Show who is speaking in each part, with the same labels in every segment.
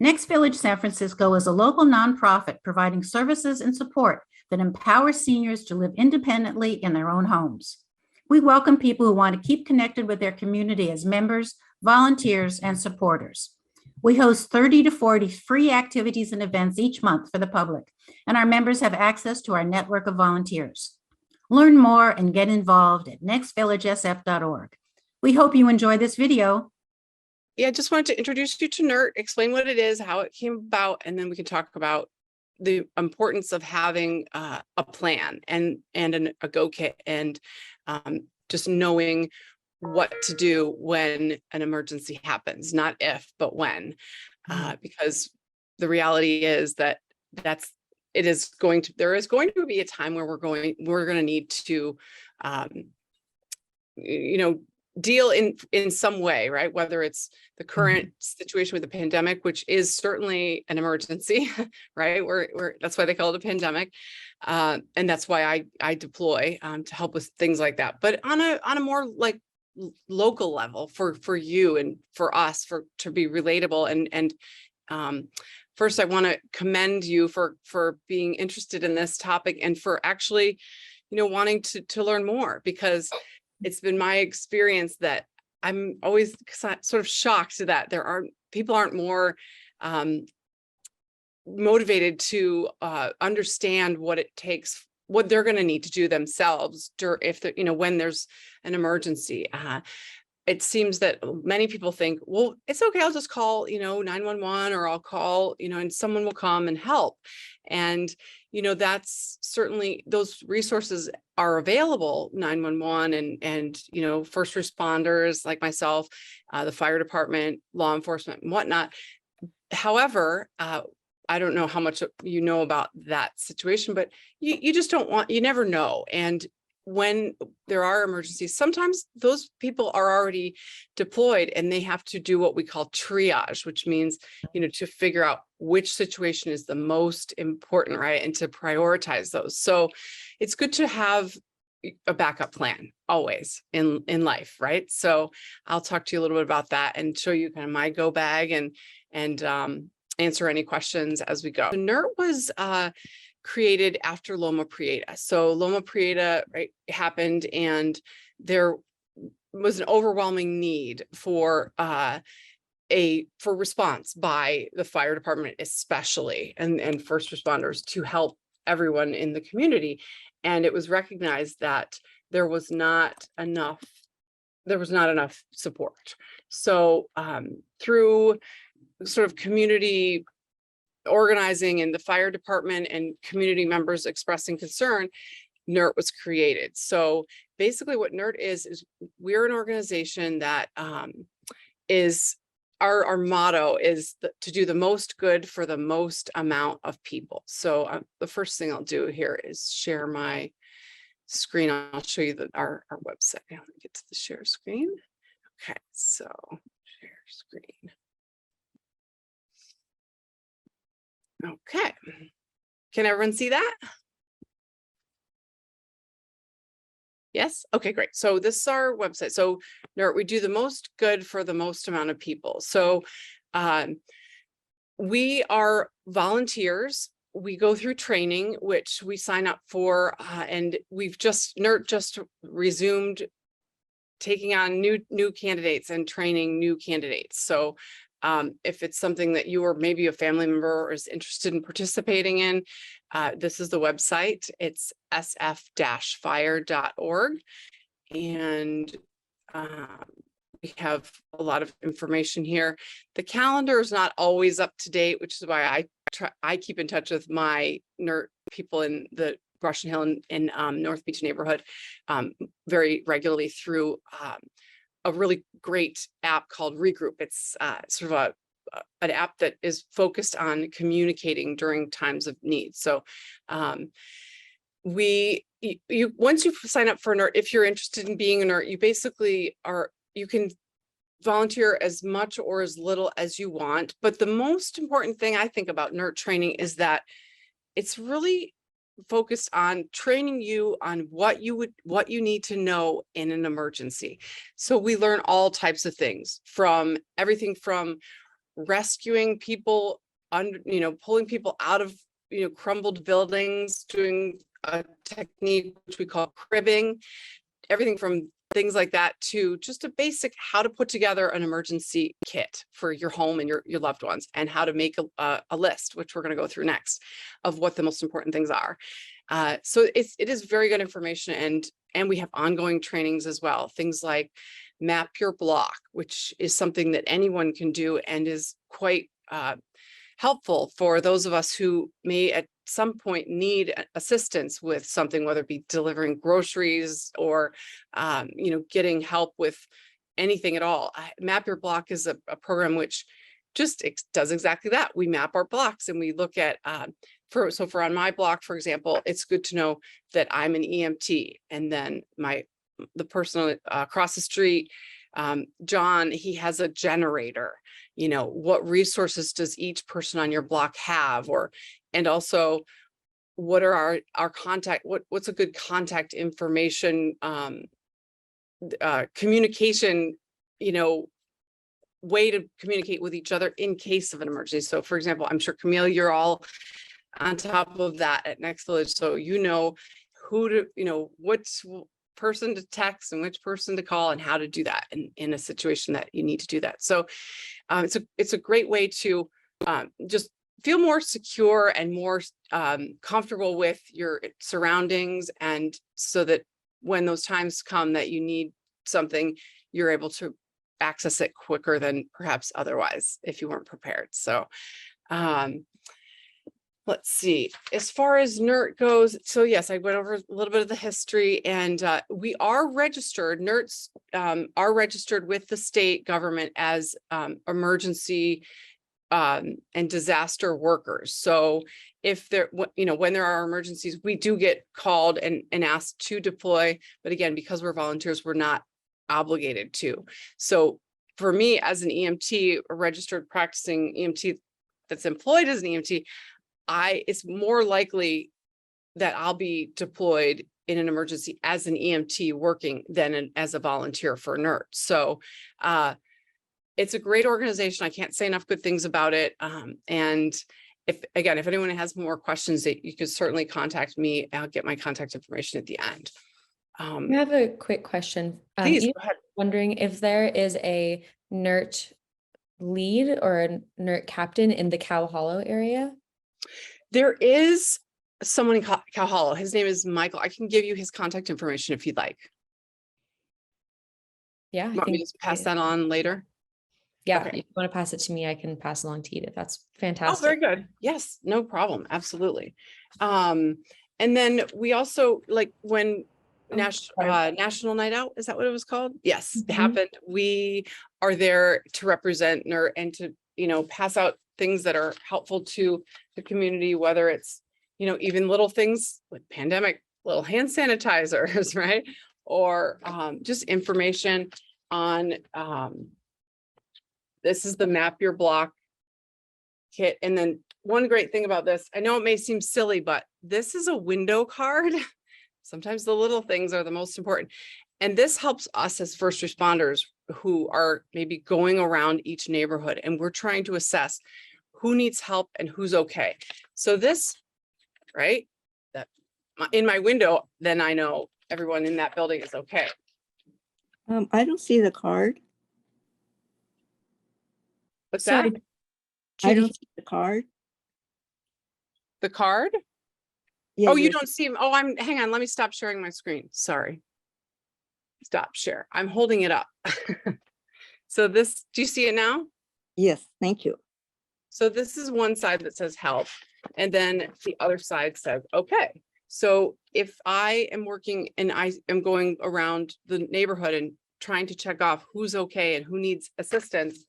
Speaker 1: Next Village San Francisco is a local nonprofit providing services and support that empower seniors to live independently in their own homes. We welcome people who want to keep connected with their community as members, volunteers, and supporters. We host 30 to 40 free activities and events each month for the public, and our members have access to our network of volunteers. Learn more and get involved at nextvillagesf.org. We hope you enjoy this video.
Speaker 2: Yeah, I just wanted to introduce you to NERT, explain what it is, how it came about, and then we can talk about the importance of having a plan and a go kit, and just knowing what to do when an emergency happens, not if, but when, because the reality is that there is going to be a time where we're going to need to, deal in some way, right? Whether it's the current situation with the pandemic, which is certainly an emergency, right? That's why they call it a pandemic. And that's why I deploy to help with things like that. But on a more like local level for you and for us, to be relatable. And first, I want to commend you for being interested in this topic and for actually, wanting to learn more, because it's been my experience that I'm always sort of shocked that people aren't more motivated to understand what it takes, what they're going to need to do themselves when there's an emergency. It seems that many people think, well, it's okay, I'll just call, 911, or I'll call, and someone will come and help. And, that's certainly, those resources are available, 911 and first responders like myself, the fire department, law enforcement and whatnot. However, I don't know how much you know about that situation, but you just you never know. And when there are emergencies, sometimes those people are already deployed and they have to do what we call triage, which means, to figure out which situation is the most important, right? And to prioritize those. So it's good to have a backup plan always in life, right? So I'll talk to you a little bit about that and show you kind of my go bag and answer any questions as we go. The NERT was created after Loma Prieta. So Loma Prieta, right, happened, and there was an overwhelming need for response by the fire department, especially, and first responders, to help everyone in the community. And it was recognized that there was not enough support. So through sort of community organizing and the fire department and community members expressing concern, NERT was created. So basically what NERT is we're an organization that is our motto is to do the most good for the most amount of people. So the first thing I'll do here is share my screen. I'll show you our website. Let me get to the share screen. Okay, so share screen. Okay, can everyone see that? Yes, okay, great. So this is our website. So NERT, we do the most good for the most amount of people. So we are volunteers. We go through training, which we sign up for, and NERT just resumed taking on new candidates and training new candidates. So if it's something that you or maybe a family member is interested in participating in, this is the website. It's sf-fire.org. And we have a lot of information here. The calendar is not always up to date, which is why I keep in touch with my NERT people in the Russian Hill and North Beach neighborhood very regularly through a really great app called Regroup. It's sort of an app that is focused on communicating during times of need. So once you sign up for NERT, if you're interested in being a NERT, you can volunteer as much or as little as you want. But the most important thing I think about NERT training is that it's really focused on training you on what you need to know in an emergency. So we learn all types of things, from everything from rescuing people, pulling people out of, crumbled buildings, doing a technique which we call cribbing, everything from things like that to just a basic how to put together an emergency kit for your home and your loved ones, and how to make a list, which we're going to go through next, of what the most important things are. So it is very good information, and we have ongoing trainings as well. Things like map your block, which is something that anyone can do and is quite helpful for those of us who may at some point need assistance with something, whether it be delivering groceries or, getting help with anything at all. Map Your Block is a program which just does exactly that. We map our blocks and we look at, for on my block, for example, it's good to know that I'm an EMT, and then the person across the street, John, he has a generator. What resources does each person on your block have, and also what are our contact, what's a good contact information, communication, way to communicate with each other in case of an emergency. So for example, I'm sure Camille, you're all on top of that at Next Village. So who to, which person to text and which person to call and how to do that in a situation that you need to do that. So it's a great way to just feel more secure and more comfortable with your surroundings, and so that when those times come that you need something, you're able to access it quicker than perhaps otherwise if you weren't prepared. So let's see, as far as NERT goes, so yes, I went over a little bit of the history, and we are registered, NERTs are registered with the state government as emergency and disaster workers. So if there, when there are emergencies, we do get called and asked to deploy, but again, because we're volunteers, we're not obligated to. So for me as an EMT, a registered practicing EMT that's employed as an EMT, it's more likely that I'll be deployed in an emergency as an EMT working than as a volunteer for NERT. So it's a great organization. I can't say enough good things about it. And if anyone has more questions, you could certainly contact me. I'll get my contact information at the end.
Speaker 3: I have a quick question.
Speaker 2: Please go ahead.
Speaker 3: Wondering if there is a NERT lead or a NERT captain in the Cow Hollow area?
Speaker 2: There is someone in Cow Hollow. His name is Michael. I can give you his contact information if you'd like.
Speaker 3: Yeah.
Speaker 2: Want me to pass that on later?
Speaker 3: Yeah,
Speaker 2: okay.
Speaker 3: If you want to pass it to me, I can pass along to you. That's
Speaker 2: Oh,
Speaker 3: fantastic.
Speaker 2: very good. Yes, no problem. Absolutely. And then we also, like when National Night Out, is that what it was called? Yes, it happened. We are there to represent NERT and to, pass out things that are helpful to the community, whether it's, even little things with pandemic, little hand sanitizers, right? Or just information on, this is the Map Your Block kit. And then one great thing about this, I know it may seem silly, but this is a window card. Sometimes the little things are the most important. And this helps us as first responders who are maybe going around each neighborhood, and we're trying to assess who needs help and who's okay. So this, right, that in my window, then I know everyone in that building is okay.
Speaker 4: I don't see the card.
Speaker 2: What's
Speaker 3: Sorry.
Speaker 2: that?
Speaker 4: I don't see the card.
Speaker 2: The card?
Speaker 4: Yeah,
Speaker 2: Oh, you don't see him. Oh, hang on. Let me stop sharing my screen. Sorry. Stop share. I'm holding it up. So this, do you see it now?
Speaker 4: Yes, thank you.
Speaker 2: So this is one side that says help, and then the other side says, okay. So if I am working and I am going around the neighborhood and trying to check off who's okay and who needs assistance,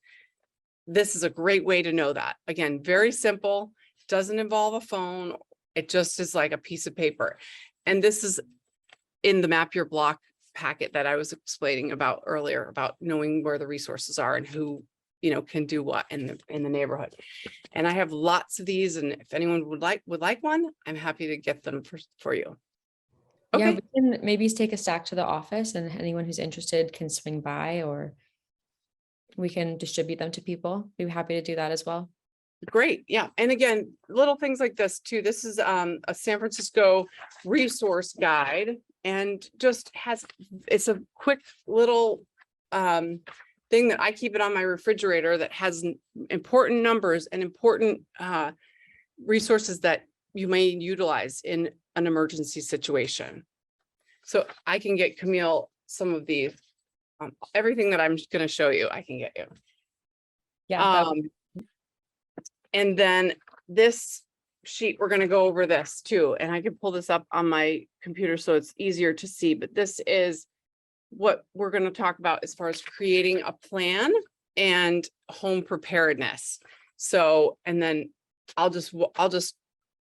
Speaker 2: this is a great way to know that. Again, very simple, doesn't involve a phone. It just is like a piece of paper. And this is in the Map Your Block packet that I was explaining about earlier, about knowing where the resources are and who, can do what in the neighborhood. And I have lots of these, and if anyone would like one, I'm happy to get them for you. Okay.
Speaker 3: Yeah, we can maybe take a stack to the office, and anyone who's interested can swing by, or we can distribute them to people. We'd be happy to do that as well.
Speaker 2: Great. Yeah. And again, little things like this too. This is a San Francisco resource guide, and just it's a quick little thing that I keep it on my refrigerator that has important numbers and important resources that you may utilize in an emergency situation. So I can get Camille some of these. Everything that I'm going to show you, I can get you.
Speaker 3: Yeah.
Speaker 2: And then this sheet, we're going to go over this too. And I can pull this up on my computer so it's easier to see. But this is what we're going to talk about as far as creating a plan and home preparedness. So, and then I'll just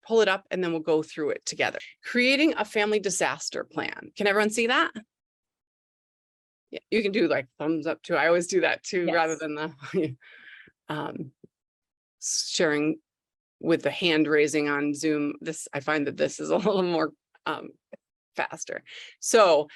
Speaker 2: pull it up and then we'll go through it together. Creating a family disaster plan. Can everyone see that? Yeah, you can do like thumbs up too. I always do that too,
Speaker 3: Yes.
Speaker 2: rather than the sharing with the hand raising on Zoom. I find that this is a little more faster. So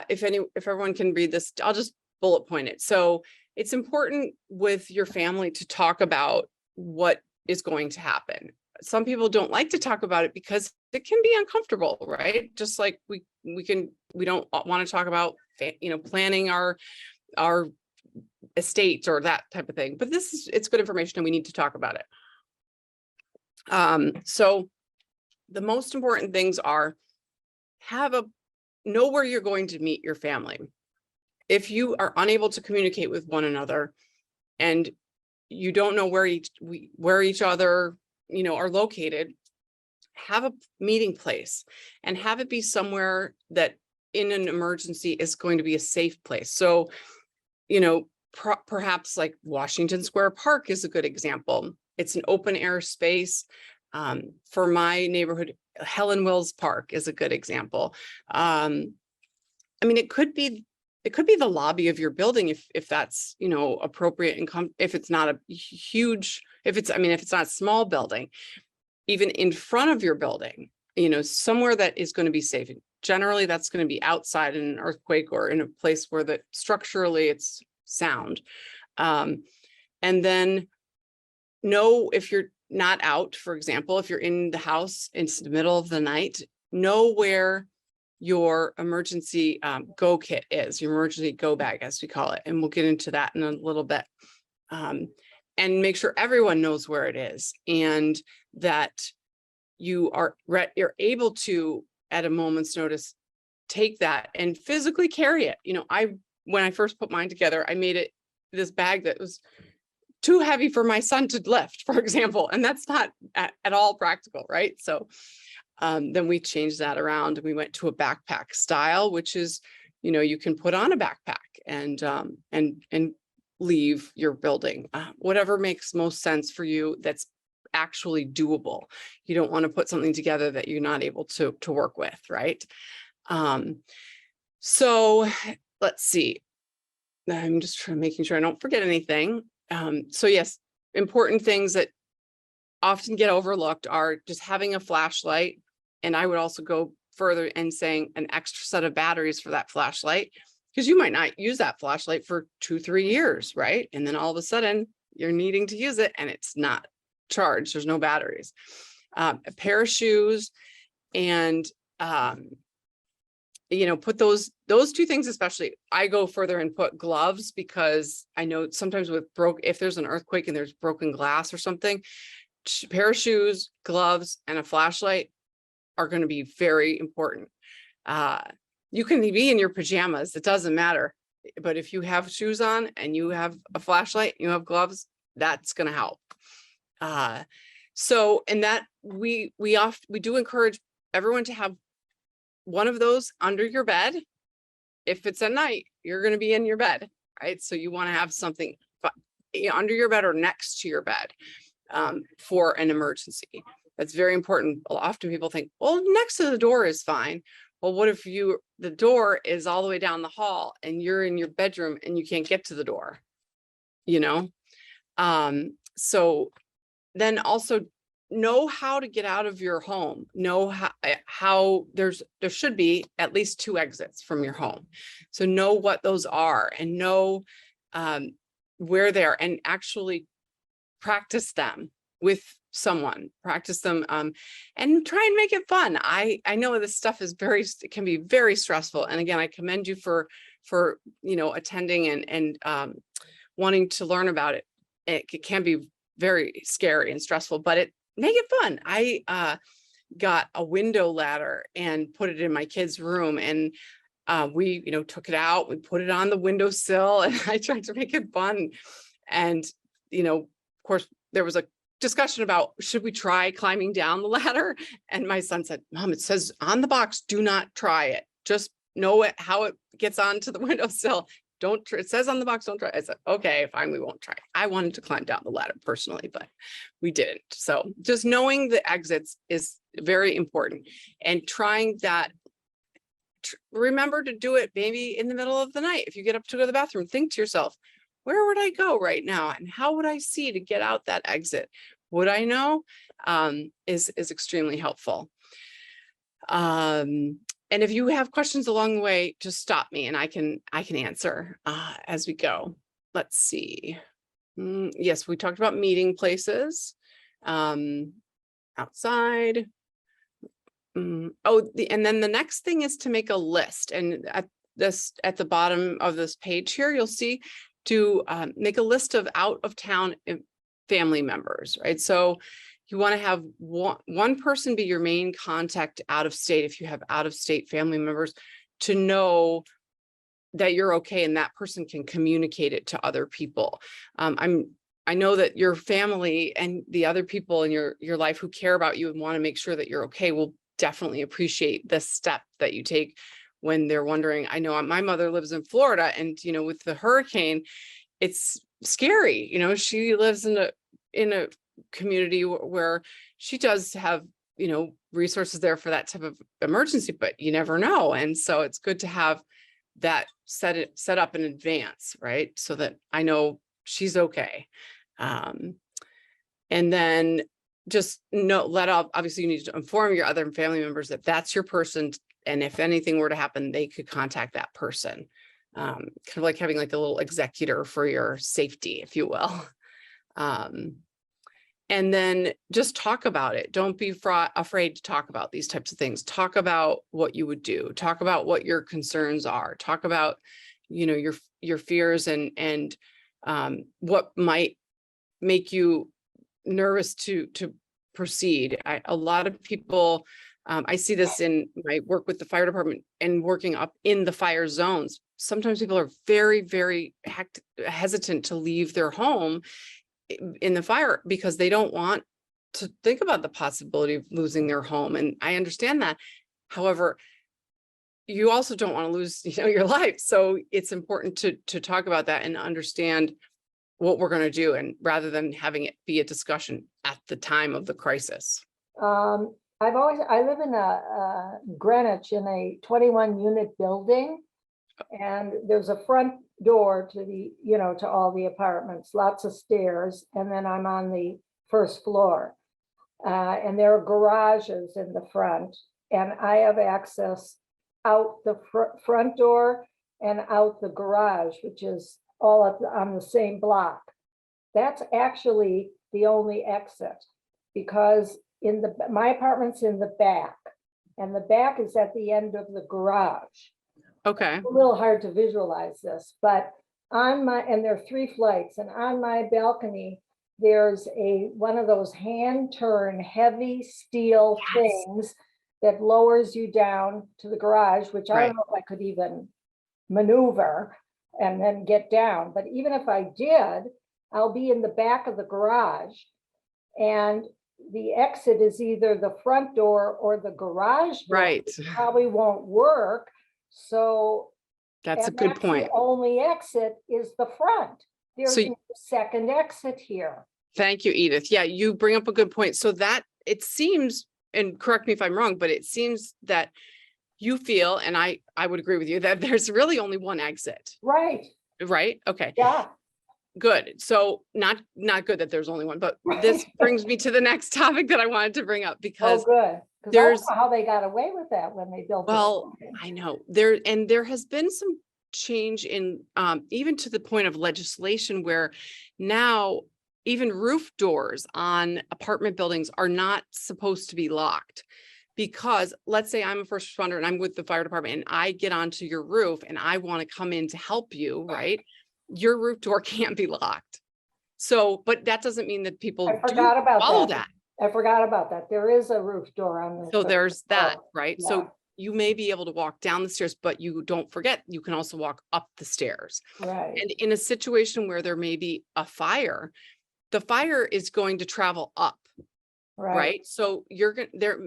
Speaker 2: if everyone can read this, I'll just bullet point it. So it's important with your family to talk about what is going to happen. Some people don't like to talk about it because it can be uncomfortable, right? Just like we don't want to talk about, planning our estate or that type of thing, but it's good information and we need to talk about it. So the most important things are know where you're going to meet your family. If you are unable to communicate with one another and you don't know where each other, are located, have a meeting place and have it be somewhere that in an emergency is going to be a safe place. So, perhaps like Washington Square Park is a good example. It's an open air space. For my neighborhood, Helen Wills Park is a good example. It could be the lobby of your building if that's, appropriate, and if it's not a huge, if it's not a small building, even in front of your building, somewhere that is going to be safe. Generally, that's going to be outside in an earthquake or in a place where that structurally it's sound. And then know if you're not out, for example, if you're in the house, it's the middle of the night, know where your emergency go kit is, your emergency go bag, as we call it. And we'll get into that in a little bit. And make sure everyone knows where it is and that you're able to, at a moment's notice, take that and physically carry it. When I first put mine together, I made it this bag that was too heavy for my son to lift, for example, and that's not at all practical, right? So then we changed that around and we went to a backpack style, which is, you can put on a backpack and leave your building, whatever makes most sense for you. That's actually doable. You don't want to put something together that you're not able to work with, right? So let's see. I'm just making sure I don't forget anything. So yes, important things that often get overlooked are just having a flashlight. And I would also go further and saying an extra set of batteries for that flashlight, because you might not use that flashlight for 2-3 years, right? And then all of a sudden you're needing to use it and it's not charged. There's no batteries. A pair of shoes and, put those two things, especially. I go further and put gloves, because I know sometimes if there's an earthquake and there's broken glass or something, pair of shoes, gloves, and a flashlight are going to be very important. You can be in your pajamas, it doesn't matter. But if you have shoes on and you have a flashlight, you have gloves, that's going to help. So, and that we do encourage everyone to have one of those under your bed. If it's at night, you're going to be in your bed, right? So you want to have something under your bed or next to your bed for an emergency. That's very important. Often people think, well, next to the door is fine. Well, what if the door is all the way down the hall and you're in your bedroom and you can't get to the door, So then also know how to get out of your home. Know how there should be at least 2 exits from your home. So know what those are and know where they are and actually practice them with someone, practice them, and try and make it fun. I know this stuff is it can be very stressful. And again, I commend you for, attending and wanting to learn about it. It can be very scary and stressful, but make it fun. I got a window ladder and put it in my kids' room, and we, took it out, we put it on the windowsill, and I tried to make it fun. And, of course, there was a discussion about, should we try climbing down the ladder? And my son said, Mom, it says on the box, do not try it. Just know how it gets onto the windowsill. It says on the box, don't try it. I said, okay, fine, we won't try. I wanted to climb down the ladder personally, but we didn't. So just knowing the exits is very important, and trying that. Remember to do it maybe in the middle of the night. If you get up to go to the bathroom, think to yourself, where would I go right now? And how would I see to get out that exit? Would I know? Is extremely helpful. And if you have questions along the way, just stop me and I can answer as we go. Let's see. Yes, we talked about meeting places, outside. And then the next thing is to make a list. And at the bottom of this page here, you'll see to make a list of out of town family members, right? So you want to have one person be your main contact out of state. If you have out of state family members, to know that you're okay and that person can communicate it to other people. I know that your family and the other people in your life who care about you and want to make sure that you're okay will definitely appreciate this step that you take when they're wondering. I know my mother lives in Florida, and with the hurricane, it's scary. She lives in a community where she does have resources there for that type of emergency, but you never know. And so it's good to have that set up in advance, right? So that I know she's okay. And then just obviously you need to inform your other family members that that's your person. And if anything were to happen, they could contact that person. Kind of like having like a little executor for your safety, if you will. And then just talk about it. Don't be afraid to talk about these types of things. Talk about what you would do. Talk about what your concerns are. Talk about, your fears and what might make you nervous to proceed. A lot of people, I see this in my work with the fire department and working up in the fire zones. Sometimes people are very, very hesitant to leave their home in the fire because they don't want to think about the possibility of losing their home. And I understand that. However, you also don't want to lose, your life. So it's important to talk about that and understand what we're going to do, and rather than having it be a discussion at the time of the crisis.
Speaker 5: I live in a Greenwich in a 21 unit building, and there's a front door to to all the apartments, lots of stairs, and then I'm on the first floor, and there are garages in the front, and I have access out the front door and out the garage, which is all on the same block. That's actually the only exit, because my apartment's in the back, and the back is at the end of the garage.
Speaker 2: Okay.
Speaker 5: It's a little hard to visualize this, but and there are 3 flights, and on my balcony, there's one of those hand turn heavy steel things that lowers you down to the garage, which I don't know if I could even maneuver and then get down. But even if I did, I'll be in the back of the garage, and the exit is either the front door or the garage door.
Speaker 2: Right.
Speaker 5: It probably won't work. So
Speaker 2: that's a good point.
Speaker 5: The only exit is the front. There's no second exit here.
Speaker 2: Thank you, Edith. Yeah, you bring up a good point. So that it seems, and correct me if I'm wrong, but it seems that you feel, and I would agree with you, that there's really only one exit.
Speaker 5: Right.
Speaker 2: Right? Okay.
Speaker 5: Yeah.
Speaker 2: Good. So not good that there's only one, but this brings me to the next topic that I wanted to bring up, because
Speaker 5: good. There's how they got away with that when they built.
Speaker 2: Well, I know there has been some change in, even to the point of legislation where now even roof doors on apartment buildings are not supposed to be locked. Because let's say I'm a first responder and I'm with the fire department and I get onto your roof and I want to come in to help you, right? Your roof door can't be locked. So, but that doesn't mean that people
Speaker 5: I
Speaker 2: do
Speaker 5: forgot about
Speaker 2: follow
Speaker 5: that.
Speaker 2: that.
Speaker 5: I forgot about that. There is a roof door on the.
Speaker 2: So
Speaker 5: third
Speaker 2: there's that,
Speaker 5: floor.
Speaker 2: right?
Speaker 5: Yeah.
Speaker 2: So you may be able to walk down the stairs, but you don't forget, you can also walk up the stairs.
Speaker 5: Right,
Speaker 2: And in a situation where there may be a fire, the fire is going to travel up,
Speaker 5: right.
Speaker 2: right? So you're going there,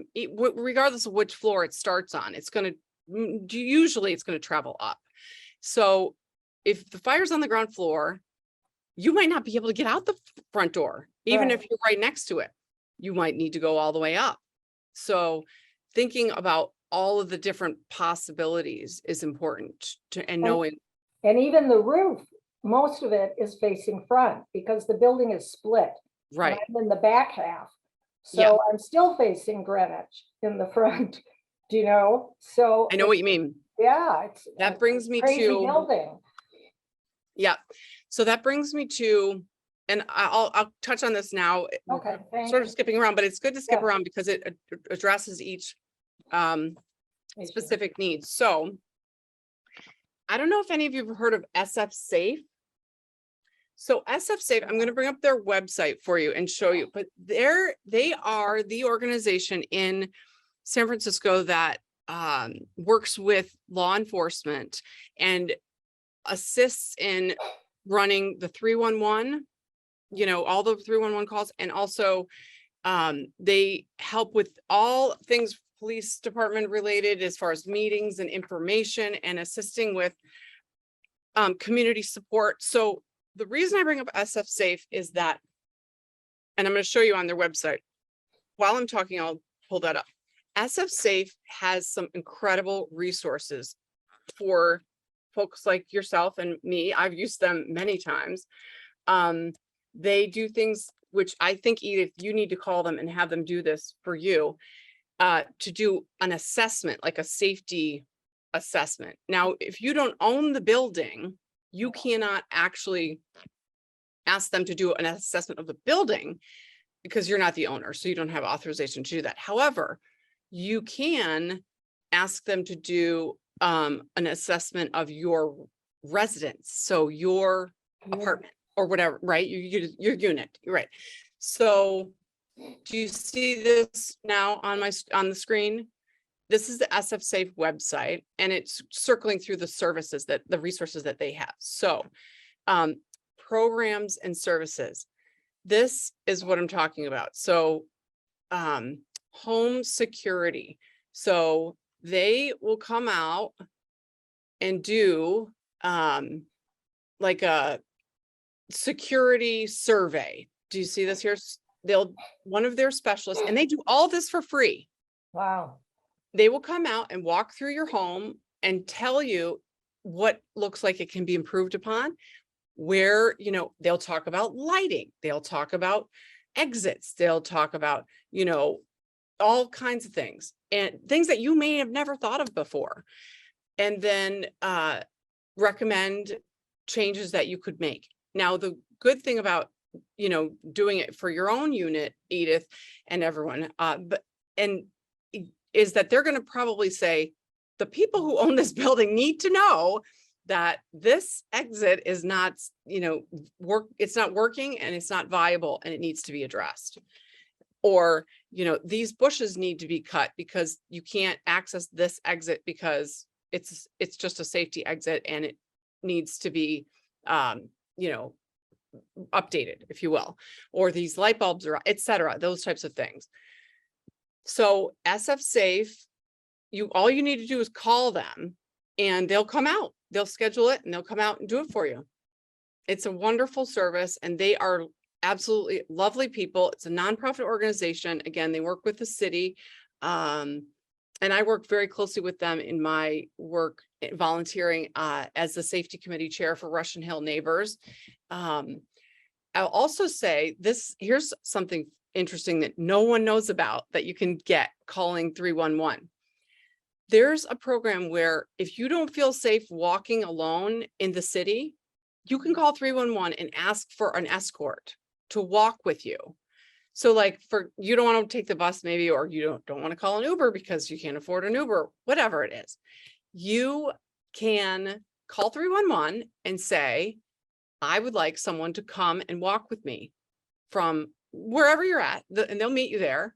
Speaker 2: regardless of which floor it starts on, it's going to, usually it's going to travel up. So if the fire's on the ground floor, you might not be able to get out the front door, even if
Speaker 5: Right.
Speaker 2: you're right next to it. You might need to go all the way up. So thinking about all of the different possibilities is important to, and knowing,
Speaker 5: And even the roof, most of it is facing front because the building is split. and
Speaker 2: right,
Speaker 5: I'm in the back half.
Speaker 2: Yeah.
Speaker 5: So I'm still facing Greenwich in the front, do you know? So.
Speaker 2: I know what you mean.
Speaker 5: Yeah, it's.
Speaker 2: That
Speaker 5: it's
Speaker 2: brings
Speaker 5: a
Speaker 2: me
Speaker 5: crazy
Speaker 2: to-
Speaker 5: Building.
Speaker 2: Yeah. So that brings me to, and I'll touch on this now.
Speaker 5: Okay, thank
Speaker 2: Sort of
Speaker 5: you.
Speaker 2: skipping around, but it's good to skip
Speaker 5: Yeah.
Speaker 2: around because it addresses each
Speaker 5: Issue.
Speaker 2: specific needs. So I don't know if any of you have heard of SF Safe. So SF Safe, I'm going to bring up their website for you and show you, but they are the organization in San Francisco that works with law enforcement and assists in running the 311, all the 311 calls. And also they help with all things police department related as far as meetings and information and assisting with community support. So the reason I bring up SF Safe is that, and I'm going to show you on their website. While I'm talking, I'll pull that up. SF Safe has some incredible resources for folks like yourself and me. I've used them many times. They do things which I think, Edith, you need to call them and have them do this for you, to do an assessment, like a safety assessment. Now, if you don't own the building, you cannot actually ask them to do an assessment of the building because you're not the owner, so you don't have authorization to do that. However, you can ask them to do an assessment of your residence, so your apartment or whatever, right? Your unit, right? So do you see this now on the screen? This is the SF Safe website, and it's circling through the resources that they have. So programs and services. This is what I'm talking about. So home security. So they will come out and do like a security survey. Do you see this here? One of their specialists, and they do all this for free.
Speaker 5: Wow.
Speaker 2: They will come out and walk through your home and tell you what looks like it can be improved upon, where, they'll talk about lighting, they'll talk about exits, they'll talk about, all kinds of things and things that you may have never thought of before. And then recommend changes that you could make. Now, the good thing about, doing it for your own unit, Edith and everyone, is that they're going to probably say, the people who own this building need to know that this exit is not, it's not working and it's not viable and it needs to be addressed. Or, these bushes need to be cut because you can't access this exit because it's just a safety exit and it needs to be, updated, if you will, or these light bulbs are, et cetera, those types of things. So SF Safe, all you need to do is call them and they'll come out, they'll schedule it and they'll come out and do it for you. It's a wonderful service and they are absolutely lovely people. It's a nonprofit organization. Again, they work with the city. And I work very closely with them in my work volunteering as the safety committee chair for Russian Hill Neighbors. I'll also say here's something interesting that no one knows about that you can get calling 311. there's a program where if you don't feel safe walking alone in the city, you can call 311 and ask for an escort to walk with you. So like you don't want to take the bus maybe, or you don't want to call an Uber because you can't afford an Uber, whatever it is. You can call 311 and say, I would like someone to come and walk with me from wherever you're at, and they'll meet you there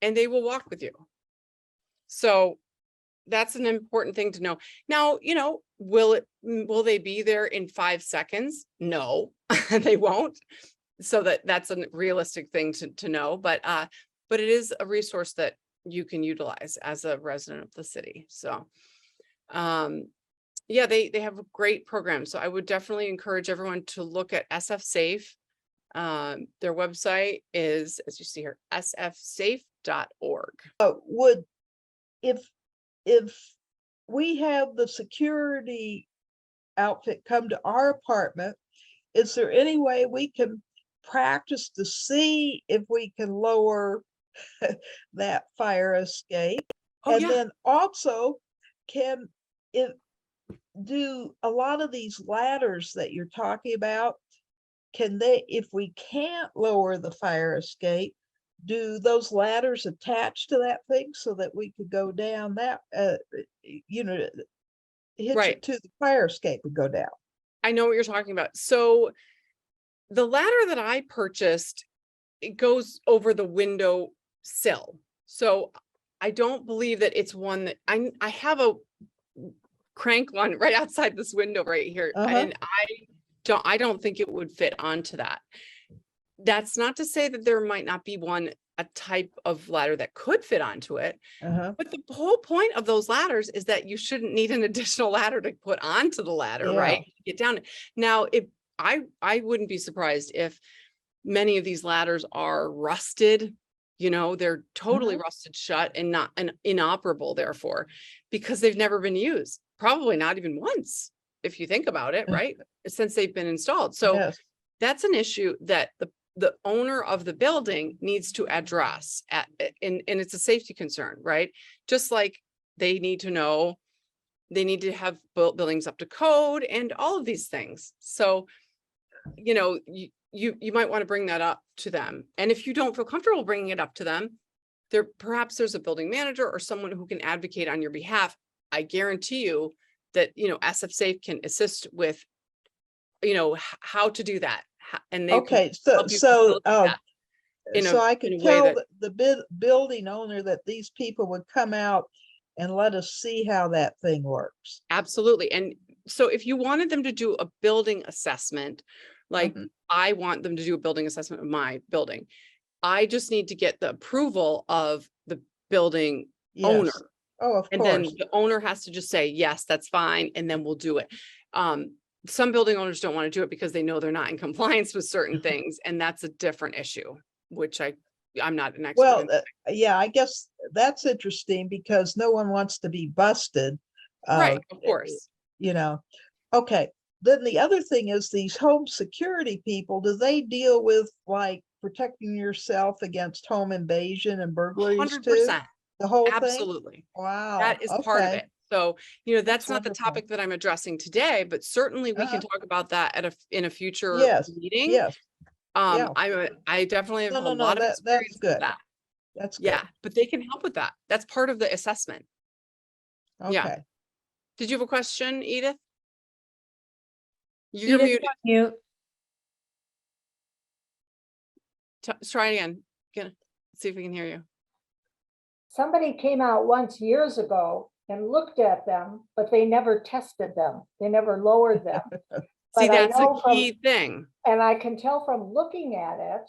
Speaker 2: and they will walk with you. So that's an important thing to know. Now, will they be there in 5 seconds? No, they won't. So that's a realistic thing to know, but it is a resource that you can utilize as a resident of the city. So, yeah, they have a great program. So I would definitely encourage everyone to look at SF Safe. Their website is, as you see here, sfsafe.org.
Speaker 6: If we have the security outfit come to our apartment, is there any way we can practice to see if we can lower that fire escape?
Speaker 2: Oh,
Speaker 6: And
Speaker 2: yeah.
Speaker 6: then also, do a lot of these ladders that you're talking about, if we can't lower the fire escape, do those ladders attach to that thing so that we could go down that, hitch
Speaker 2: Right.
Speaker 6: it to the fire escape and go down?
Speaker 2: I know what you're talking about. So the ladder that I purchased, it goes over the window sill. So I don't believe that it's one that I have a crank one right outside this window right here. And I don't think it would fit onto that. That's not to say that there might not be a type of ladder that could fit onto it. But the whole point of those ladders is that you shouldn't need an additional ladder to put onto the ladder, right? Get down. Now, if I wouldn't be surprised if many of these ladders are rusted, they're totally rusted shut and not inoperable, therefore, because they've never been used, probably not even once, if you think about it, right? Since they've been installed. So that's an issue that the owner of the building needs to address and it's a safety concern, right? Just like they need to know, they need to have buildings up to code and all of these things. So, you might want to bring that up to them. And if you don't feel comfortable bringing it up to them, perhaps there's a building manager or someone who can advocate on your behalf. I guarantee you that, SF Safe can assist with, how to do that. And they
Speaker 6: so I could tell the building owner that these people would come out and let us see how that thing works.
Speaker 2: Absolutely. And so if you wanted them to do a building assessment, like I want them to do a building assessment of my building, I just need to get the approval of the building owner.
Speaker 6: Oh, of
Speaker 2: and
Speaker 6: course.
Speaker 2: Then the owner has to just say, yes, that's fine. And then we'll do it. Some building owners don't want to do it because they know they're not in compliance with certain things. And that's a different issue, which I'm not an expert.
Speaker 6: Well, yeah, I guess that's interesting because no one wants to be busted.
Speaker 2: Right, of course.
Speaker 6: Okay. Then the other thing is these home security people, do they deal with like protecting yourself against home invasion and burglaries
Speaker 2: 100%.
Speaker 6: too? The whole thing?
Speaker 2: Absolutely.
Speaker 6: Wow.
Speaker 2: That is part of it. So, that's not
Speaker 6: wonderful.
Speaker 2: the topic that I'm addressing today, but certainly we can talk about that in a future meeting.
Speaker 6: Yes.
Speaker 2: I definitely have a lot of experience with that.
Speaker 6: That's good.
Speaker 2: Yeah, but they can help with that. That's part of the assessment.
Speaker 6: Okay.
Speaker 2: Yeah. Did you have a question, Edith? You're
Speaker 3: Edith,
Speaker 2: muted.
Speaker 3: mute.
Speaker 2: Try again. Let's see if we can hear you.
Speaker 5: Somebody came out once years ago and looked at them, but they never tested them. They never lowered them.
Speaker 2: See,
Speaker 5: But I
Speaker 2: that's
Speaker 5: know
Speaker 2: a key thing.
Speaker 5: And I can tell from looking at it,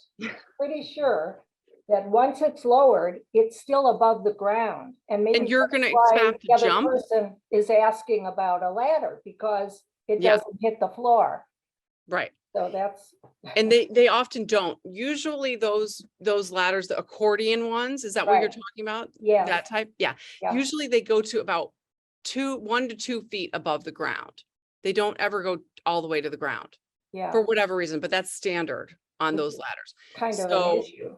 Speaker 5: pretty sure that once it's lowered, it's still above the ground. And maybe
Speaker 2: you're going to
Speaker 5: that's why
Speaker 2: have to
Speaker 5: the other
Speaker 2: jump.
Speaker 5: person is asking about a ladder because it doesn't hit the floor.
Speaker 2: Right.
Speaker 5: So that's.
Speaker 2: And they often don't. Usually those ladders, the accordion ones, is that what you're talking about?
Speaker 5: Yeah.
Speaker 2: That type? Yeah. Usually they go to about 1 to 2 feet above the ground. They don't ever go all the way to the ground.
Speaker 5: Yeah.
Speaker 2: For whatever reason, but that's standard on those ladders.
Speaker 5: Kind of an issue.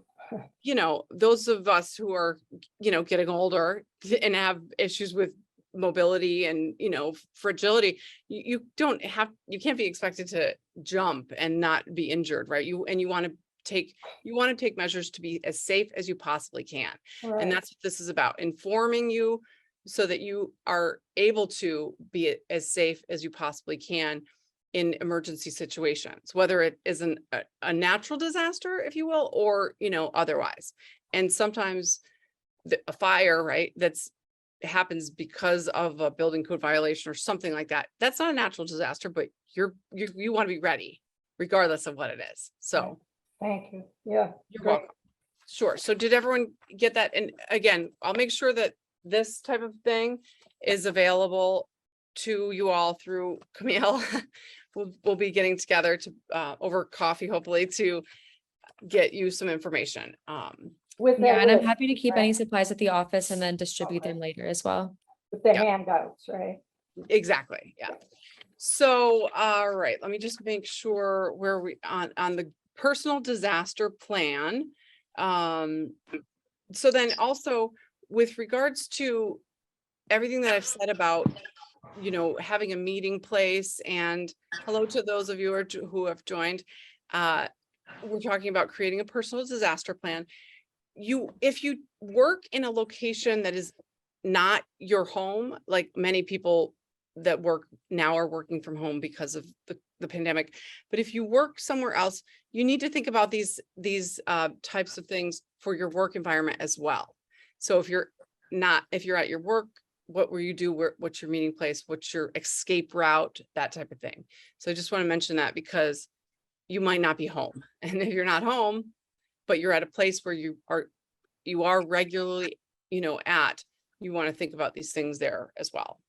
Speaker 2: Those of us who are, getting older, and have issues with mobility and, you know, fragility, you can't be expected to jump and not be injured, right? You want to take measures to be as safe as you possibly can. And
Speaker 5: Right.
Speaker 2: that's what this is about, informing you so that you are able to be as safe as you possibly can in emergency situations, whether it is a natural disaster, if you will, or, you know, otherwise. And sometimes a fire, right, that's happens because of a building code violation or something like that. That's not a natural disaster, but you want to be ready regardless of what it is. So
Speaker 5: Thank you. Yeah.
Speaker 2: you're
Speaker 5: great.
Speaker 2: welcome. Sure. So did everyone get that? And again, I'll make sure that this type of thing is available to you all through Camille. We'll be getting together to over coffee, hopefully, to get you some information.
Speaker 5: With
Speaker 3: Yeah,
Speaker 5: that
Speaker 3: and I'm
Speaker 5: list,
Speaker 3: happy to keep
Speaker 5: right?
Speaker 3: any supplies at the office and then distribute
Speaker 5: Okay.
Speaker 3: them later as well.
Speaker 5: With the
Speaker 2: Yeah.
Speaker 5: handouts, right?
Speaker 2: Exactly. Yeah. So, all right, let me just make sure where we on the personal disaster plan. So then also with regards to everything that I've said about, you know, having a meeting place, and hello to those of you who have joined. We're talking about creating a personal disaster plan. If you work in a location that is not your home, like many people that work now are working from home because of the pandemic. But if you work somewhere else, you need to think about these types of things for your work environment as well. So if you're at your work, what will you do? What's your meeting place? What's your escape route? That type of thing. So I just want to mention that because you might not be home. And if you're not home, but you're at a place where you are regularly, you know, you want to think about these things there as well.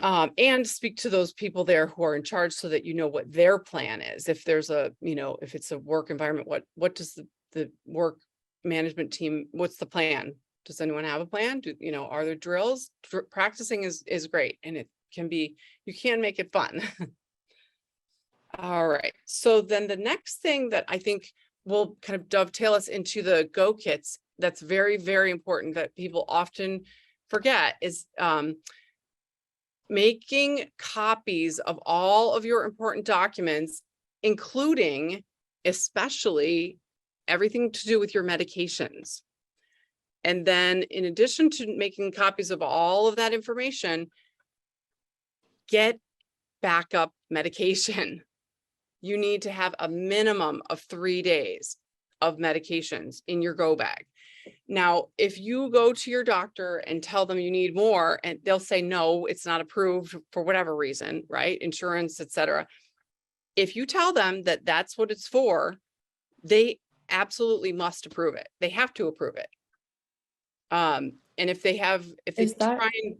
Speaker 2: And speak to those people there who are in charge so that you know what their plan is. If there's if it's a work environment, what does the work management team, what's the plan? Does anyone have a plan? Are there drills? Practicing is great, and you can make it fun. All right. So then the next thing that I think will kind of dovetail us into the Go Kits, that's very, very important that people often forget, is making copies of all of your important documents, including especially everything to do with your medications. And then in addition to making copies of all of that information, get backup medication. You need to have a minimum of 3 days of medications in your go bag. Now, if you go to your doctor and tell them you need more, and they'll say, no, it's not approved for whatever reason, right? Insurance, etc. If you tell them that that's what it's for, they absolutely must approve it. They have to approve it. And if they try and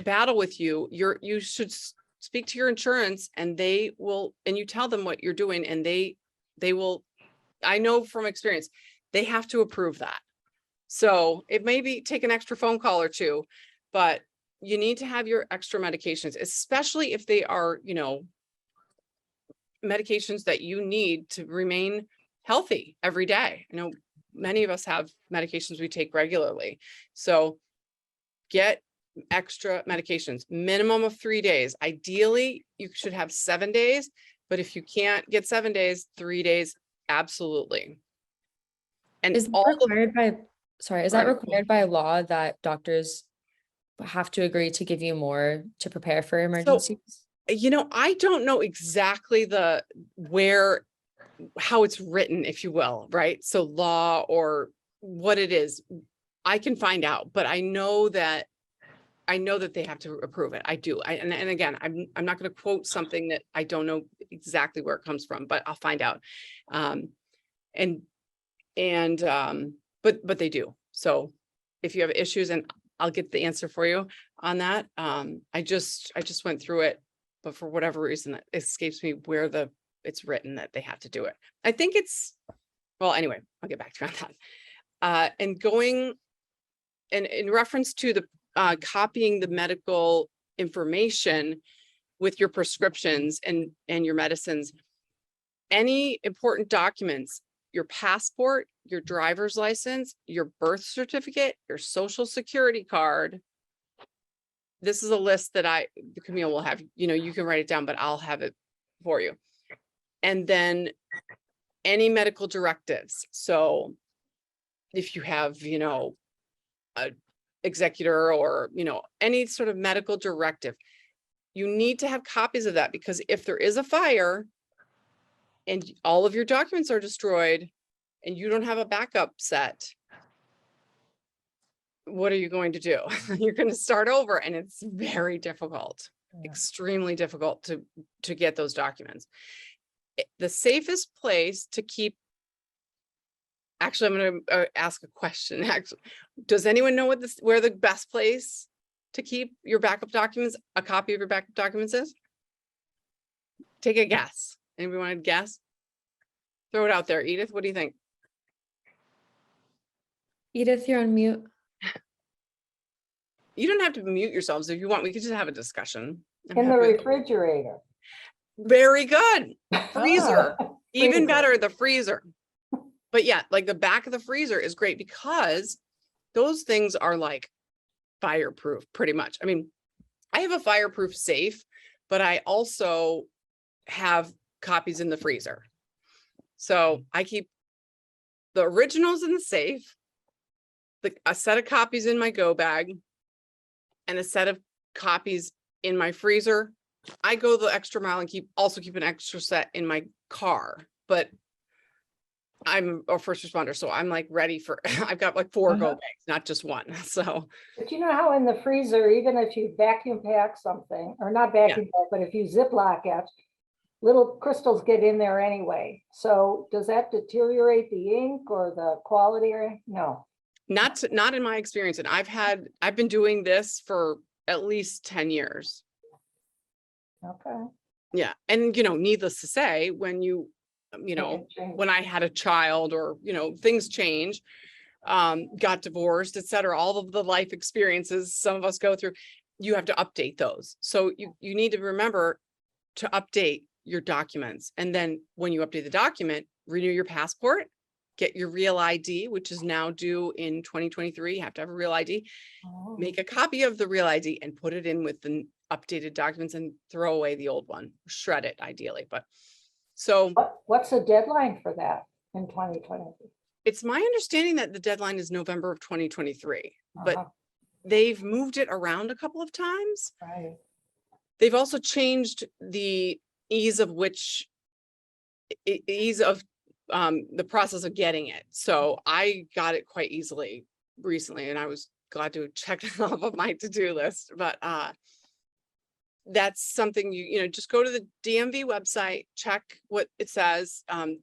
Speaker 2: battle with you, you should speak to your insurance, and you tell them what you're doing, and they will, I know from experience, they have to approve that. So it may take an extra phone call or two, but you need to have your extra medications, especially if they are, medications that you need to remain healthy every day. I know many of us have medications we take regularly. So get extra medications, minimum of 3 days. Ideally, you should have 7 days, but if you can't get 7 days, 3 days, absolutely. And
Speaker 3: Is that required by law that doctors have to agree to give you more to prepare for emergencies?
Speaker 2: I don't know exactly how it's written, if you will, right? So law or what it is, I can find out, but I know that they have to approve it. I do. And again, I'm not going to quote something that I don't know exactly where it comes from, but I'll find out. But they do. So if you have issues, and I'll get the answer for you on that. I just went through it, but for whatever reason, it escapes me where it's written that they have to do it. I think anyway, I'll get back to you on that. And in reference to the copying the medical information with your prescriptions and your medicines, any important documents, your passport your driver's license, your birth certificate, your social security card. This is a list that Camille will have, you can write it down, but I'll have it for you. And then any medical directives. So if you have, a executor or, any sort of medical directive, you need to have copies of that, because if there is a fire and all of your documents are destroyed and you don't have a backup set, what are you going to do? You're going to start over, and it's very difficult, extremely difficult to get those documents. The safest place to keep, actually, I'm going to ask a question. Actually, does anyone know where the best place to keep your backup documents, a copy of your backup documents is? Take a guess. Anybody want to guess? Throw it out there. Edith, what do you think?
Speaker 3: Edith, you're on mute.
Speaker 2: You don't have to mute yourselves if you want. We could just have a discussion. I'm
Speaker 5: In the
Speaker 2: happy with-
Speaker 5: refrigerator.
Speaker 2: Very good. Freezer. Even
Speaker 5: Freezer.
Speaker 2: better, the freezer. But yeah, like the back of the freezer is great because those things are like fireproof pretty much. I mean, I have a fireproof safe, but I also have copies in the freezer. So I keep the originals in the safe, a set of copies in my go bag, and a set of copies in my freezer. I go the extra mile and also keep an extra set in my car, but I'm a first responder, so I'm like ready for, I've got like 4 go bags, not just one. So
Speaker 5: But you know how in the freezer, even if you vacuum pack something, or not vacuum pack, but if you Ziploc it, little crystals get in there anyway. So does that deteriorate the ink or the quality or no?
Speaker 2: not in my experience. And I've been doing this for at least 10 years.
Speaker 5: Okay.
Speaker 2: Yeah. And, needless to say, when when I had a child or, things change, got divorced, et cetera, all of the life experiences some of us go through, you have to update those. So you need to remember to update your documents. And then when you update the document, renew your passport, get your real ID, which is now due in 2023. You have to have a real ID,
Speaker 5: Oh.
Speaker 2: make a copy of the real ID and put it in with the updated documents and throw away the old one, shred it ideally. But so
Speaker 5: What's the deadline for that in 2020?
Speaker 2: it's my understanding that the deadline is November of 2023, but
Speaker 5: Uh-huh,
Speaker 2: they've moved it around a couple of times.
Speaker 5: right.
Speaker 2: They've also changed the ease of the process of getting it. So I got it quite easily recently, and I was glad to check it off of my to-do list. But that's something you just go to the DMV website, check what it says. I'm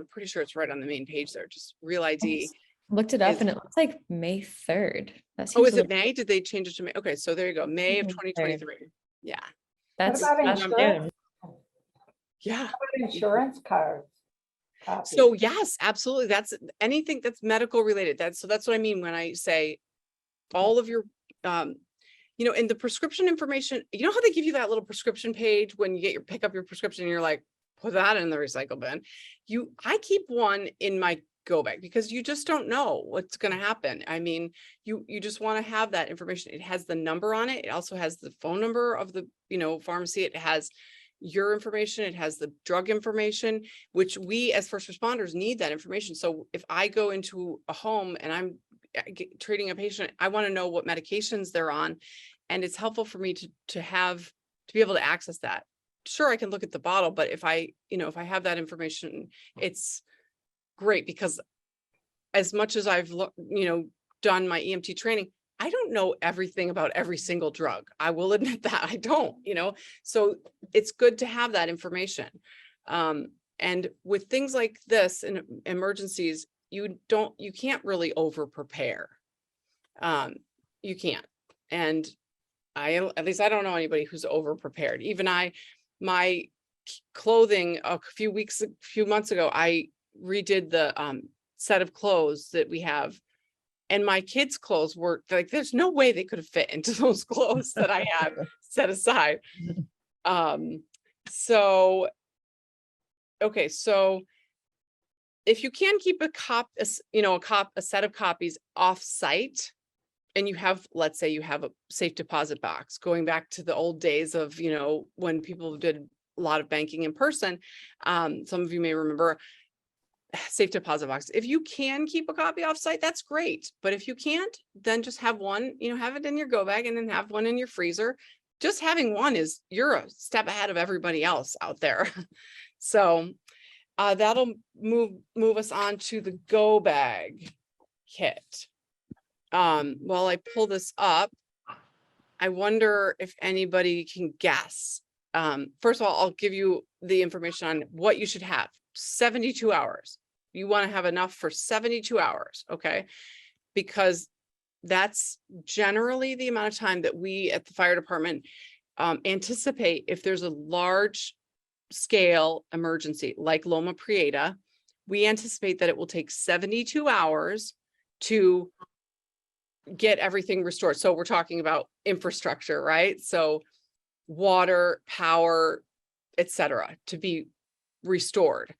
Speaker 2: pretty sure it's right on the main page there, just real ID.
Speaker 3: Looked it up
Speaker 2: Is-
Speaker 3: and it looks like May 3rd. That
Speaker 2: Oh,
Speaker 3: seems
Speaker 2: is
Speaker 3: a
Speaker 2: it
Speaker 3: little-
Speaker 2: May? Did they change it to May? Okay, so there you go. May of
Speaker 3: May
Speaker 2: 2023. Yeah.
Speaker 3: That's
Speaker 5: about
Speaker 3: that's
Speaker 5: insurance?
Speaker 3: soon.
Speaker 2: Yeah.
Speaker 5: Insurance cards. copies.
Speaker 2: So yes, absolutely. That's anything that's medical related. That's what I mean when I say all of your, in the prescription information, you know how they give you that little prescription page when you pick up your prescription and you're like, put that in the recycle bin. I keep one in my go bag because you just don't know what's going to happen. I mean, you just want to have that information. It has the number on it. It also has the phone number of the, pharmacy. It has your information. It has the drug information, which we as first responders need that information. So if I go into a home and I'm treating a patient, I want to know what medications they're on. And it's helpful for me to be able to access that. Sure, I can look at the bottle, but if I have that information, it's great because as much as I've, done my EMT training, I don't know everything about every single drug. I will admit that I don't, so it's good to have that information. And with things like this in emergencies, you can't really over prepare. You can't. And at least I don't know anybody who's over prepared. Even my clothing a few months ago, I redid the set of clothes that we have. And my kids' clothes were like, there's no way they could have fit into those clothes that I had set aside. So if you can keep a set of copies off-site, and you have, let's say you have a safe deposit box, going back to the old days of, when people did a lot of banking in person. Some of you may remember safe deposit box. If you can keep a copy off-site, that's great. But if you can't, then just have one, have it in your go bag and then have one in your freezer. Just having one you're a step ahead of everybody else out there. So that'll move us on to the go bag kit. While I pull this up, I wonder if anybody can guess. First of all, I'll give you the information on what you should have. 72 hours. You want to have enough for 72 hours, okay? Because that's generally the amount of time that we at the fire department anticipate if there's a large scale emergency like Loma Prieta. We anticipate that it will take 72 hours to get everything restored. So we're talking about infrastructure, right? So water, power, etc., to be restored.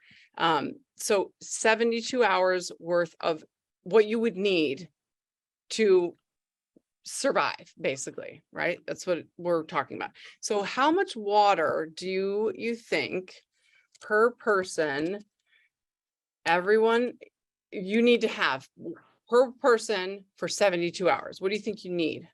Speaker 2: So 72 hours worth of what you would need to survive, basically, right? That's what we're talking about. So how much water do you think per person, everyone, you need to have per person for 72 hours? What do you think you need?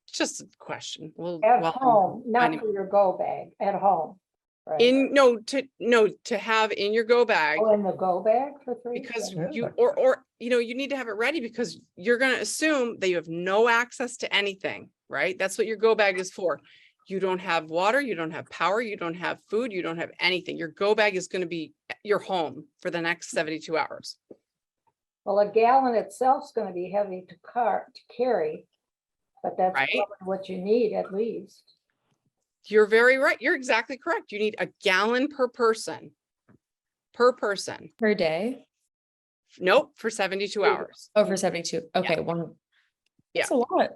Speaker 2: It's just a question.
Speaker 5: At home, not for your go bag, at home. Right.
Speaker 2: To have in your go bag.
Speaker 5: Oh, in the go bag for 3?
Speaker 2: Because
Speaker 6: Yeah.
Speaker 2: you need to have it ready, because you're going to assume that you have no access to anything, right? That's what your go bag is for. You don't have water, you don't have power, you don't have food, you don't have anything. Your go bag is going to be your home for the next 72 hours.
Speaker 5: Well, a gallon itself is going to be heavy to carry, but that's
Speaker 2: Right.
Speaker 5: probably what you need at least.
Speaker 2: You're very right. You're exactly correct. You need a gallon per person. Per
Speaker 3: day.
Speaker 2: Nope, for 72 hours.
Speaker 3: Oh, for 72. Okay, one.
Speaker 2: Yeah.
Speaker 3: That's a lot.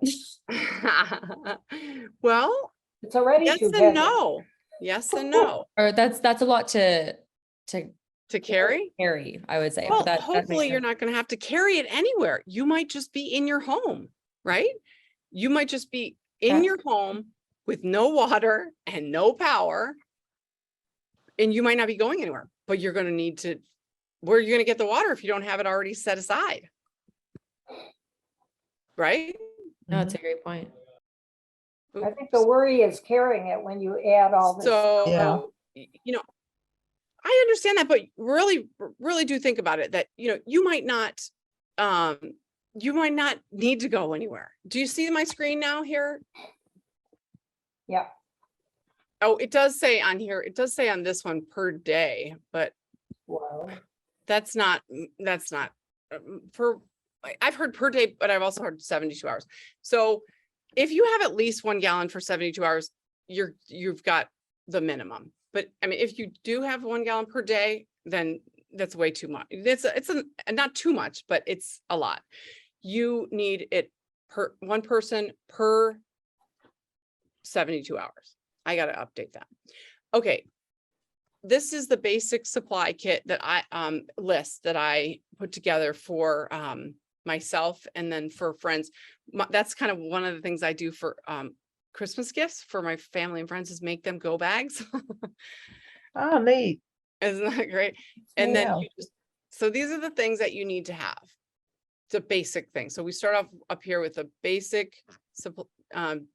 Speaker 2: Well,
Speaker 5: It's already
Speaker 2: yes
Speaker 5: too
Speaker 2: and
Speaker 5: heavy.
Speaker 2: no. Yes and no.
Speaker 3: Or that's a lot to
Speaker 2: To carry?
Speaker 3: carry, I would say.
Speaker 2: Well,
Speaker 3: but that makes
Speaker 2: hopefully you're
Speaker 3: sense.
Speaker 2: not going to have to carry it anywhere. You might just be in your home, right? You might just be in your home with no water and no power, and you might not be going anywhere, but you're going to need to, where are you going to get the water if you don't have it already set aside? Right?
Speaker 3: No, that's a great point.
Speaker 5: I think the worry is carrying it when you add all this.
Speaker 2: So,
Speaker 6: Yeah.
Speaker 2: I understand that, but really, really do think about it that, you might not need to go anywhere. Do you see my screen now here?
Speaker 5: Yeah.
Speaker 2: Oh, it does say on here, it does say on this one per day, but
Speaker 5: Wow.
Speaker 2: that's not I've heard per day, but I've also heard 72 hours. So if you have at least 1 gallon for 72 hours, you've got the minimum. But I mean, if you do have 1 gallon per day, then that's way too much. It's not too much, but it's a lot. You need it per one person per 72 hours. I got to update that. Okay. This is the basic supply kit that I list that I put together for myself and then for friends. That's kind of one of the things I do for Christmas gifts for my family and friends, is make them go bags.
Speaker 6: Oh, neat.
Speaker 2: Isn't that great? And then
Speaker 6: Yeah.
Speaker 2: so these are the things that you need to have. It's a basic thing. So we start off up here with a basic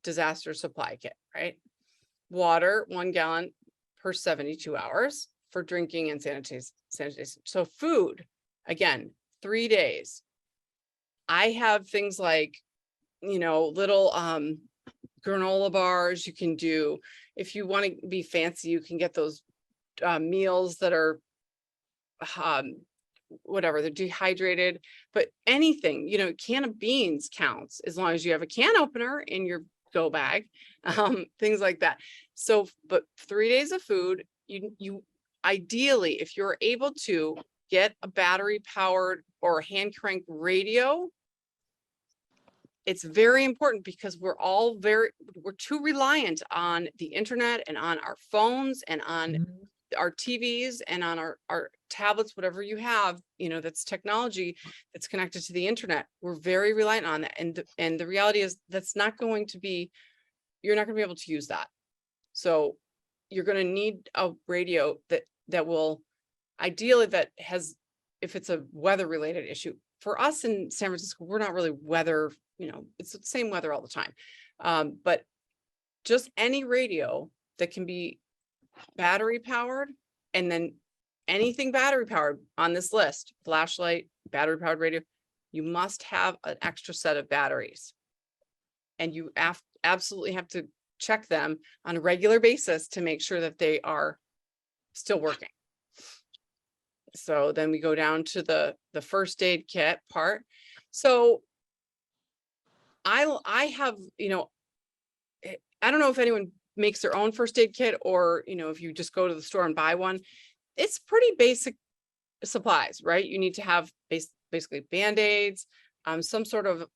Speaker 2: disaster supply kit, right? Water, 1 gallon per 72 hours for drinking and sanitation. So food, again, 3 days. I have things like, little granola bars. You can do, if you want to be fancy, you can get those meals that are whatever, they're dehydrated, but anything, can of beans counts as long as you have a can opener in your go bag, things like that. So, but 3 days of food, you ideally, if you're able to get a battery powered or hand crank radio, it's very important, because we're too reliant on the internet and on our phones and on our TVs and on our tablets, whatever you have, that's technology that's connected to the internet. We're very reliant on that. And the reality is that's not going to be, you're not going to be able to use that. So you're going to need a radio that will ideally that has, if it's a weather related issue. For us in San Francisco, we're not really weather, it's the same weather all the time. But just any radio that can be battery powered, and then anything battery powered on this list, flashlight, battery powered radio, you must have an extra set of batteries. And you absolutely have to check them on a regular basis to make sure that they are still working. So then we go down to the first aid kit part. So I have, I don't know if anyone makes their own first aid kit, or, if you just go to the store and buy one. It's pretty basic supplies, right? You need to have basically Band-Aids, some sort of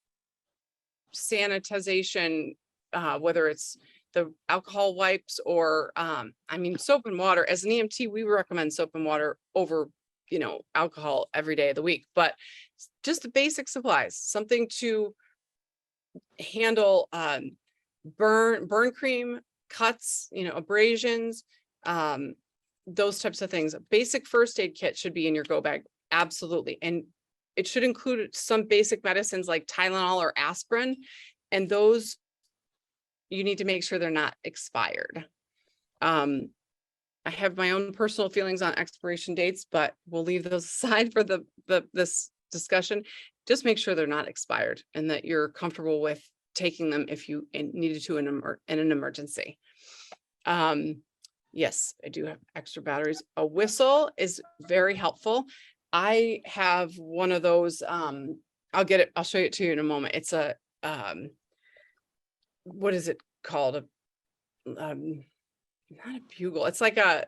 Speaker 2: sanitization, whether it's the alcohol wipes or, soap and water. As an EMT, we recommend soap and water over, alcohol every day of the week, but just the basic supplies, something to handle, burn cream, cuts, abrasions, those types of things. A basic first aid kit should be in your go bag. Absolutely. And it should include some basic medicines like Tylenol or aspirin. And those, you need to make sure they're not expired. I have my own personal feelings on expiration dates, but we'll leave those aside for this discussion. Just make sure they're not expired and that you're comfortable with taking them if you needed to in an emergency. Yes, I do have extra batteries. A whistle is very helpful. I have one of those. I'll get it. I'll show it to you in a moment. It's a, what is it called? Not a bugle. It's like I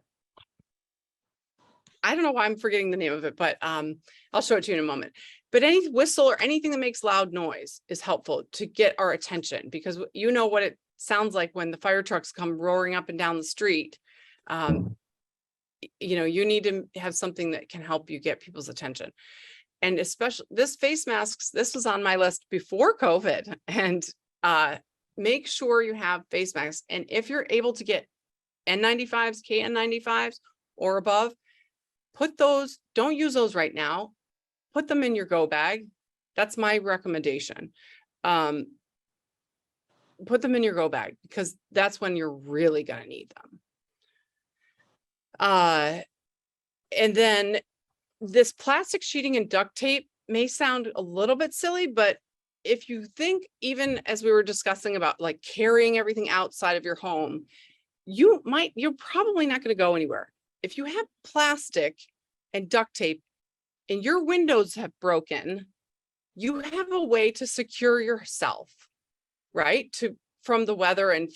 Speaker 2: don't know why I'm forgetting the name of it, but I'll show it to you in a moment. But any whistle or anything that makes loud noise is helpful to get our attention, because you know what it sounds like when the fire trucks come roaring up and down the street. You need to have something that can help you get people's attention. And especially this face masks, this was on my list before COVID, and make sure you have face masks. And if you're able to get N95s, KN95s or above, put those, don't use those right now. Put them in your go bag. That's my recommendation. Put them in your go bag, because that's when you're really going to need them. And then this plastic sheeting and duct tape may sound a little bit silly, but if you think, even as we were discussing about like carrying everything outside of your home, you're probably not going to go anywhere. If you have plastic and duct tape and your windows have broken, you have a way to secure yourself, right? From the weather and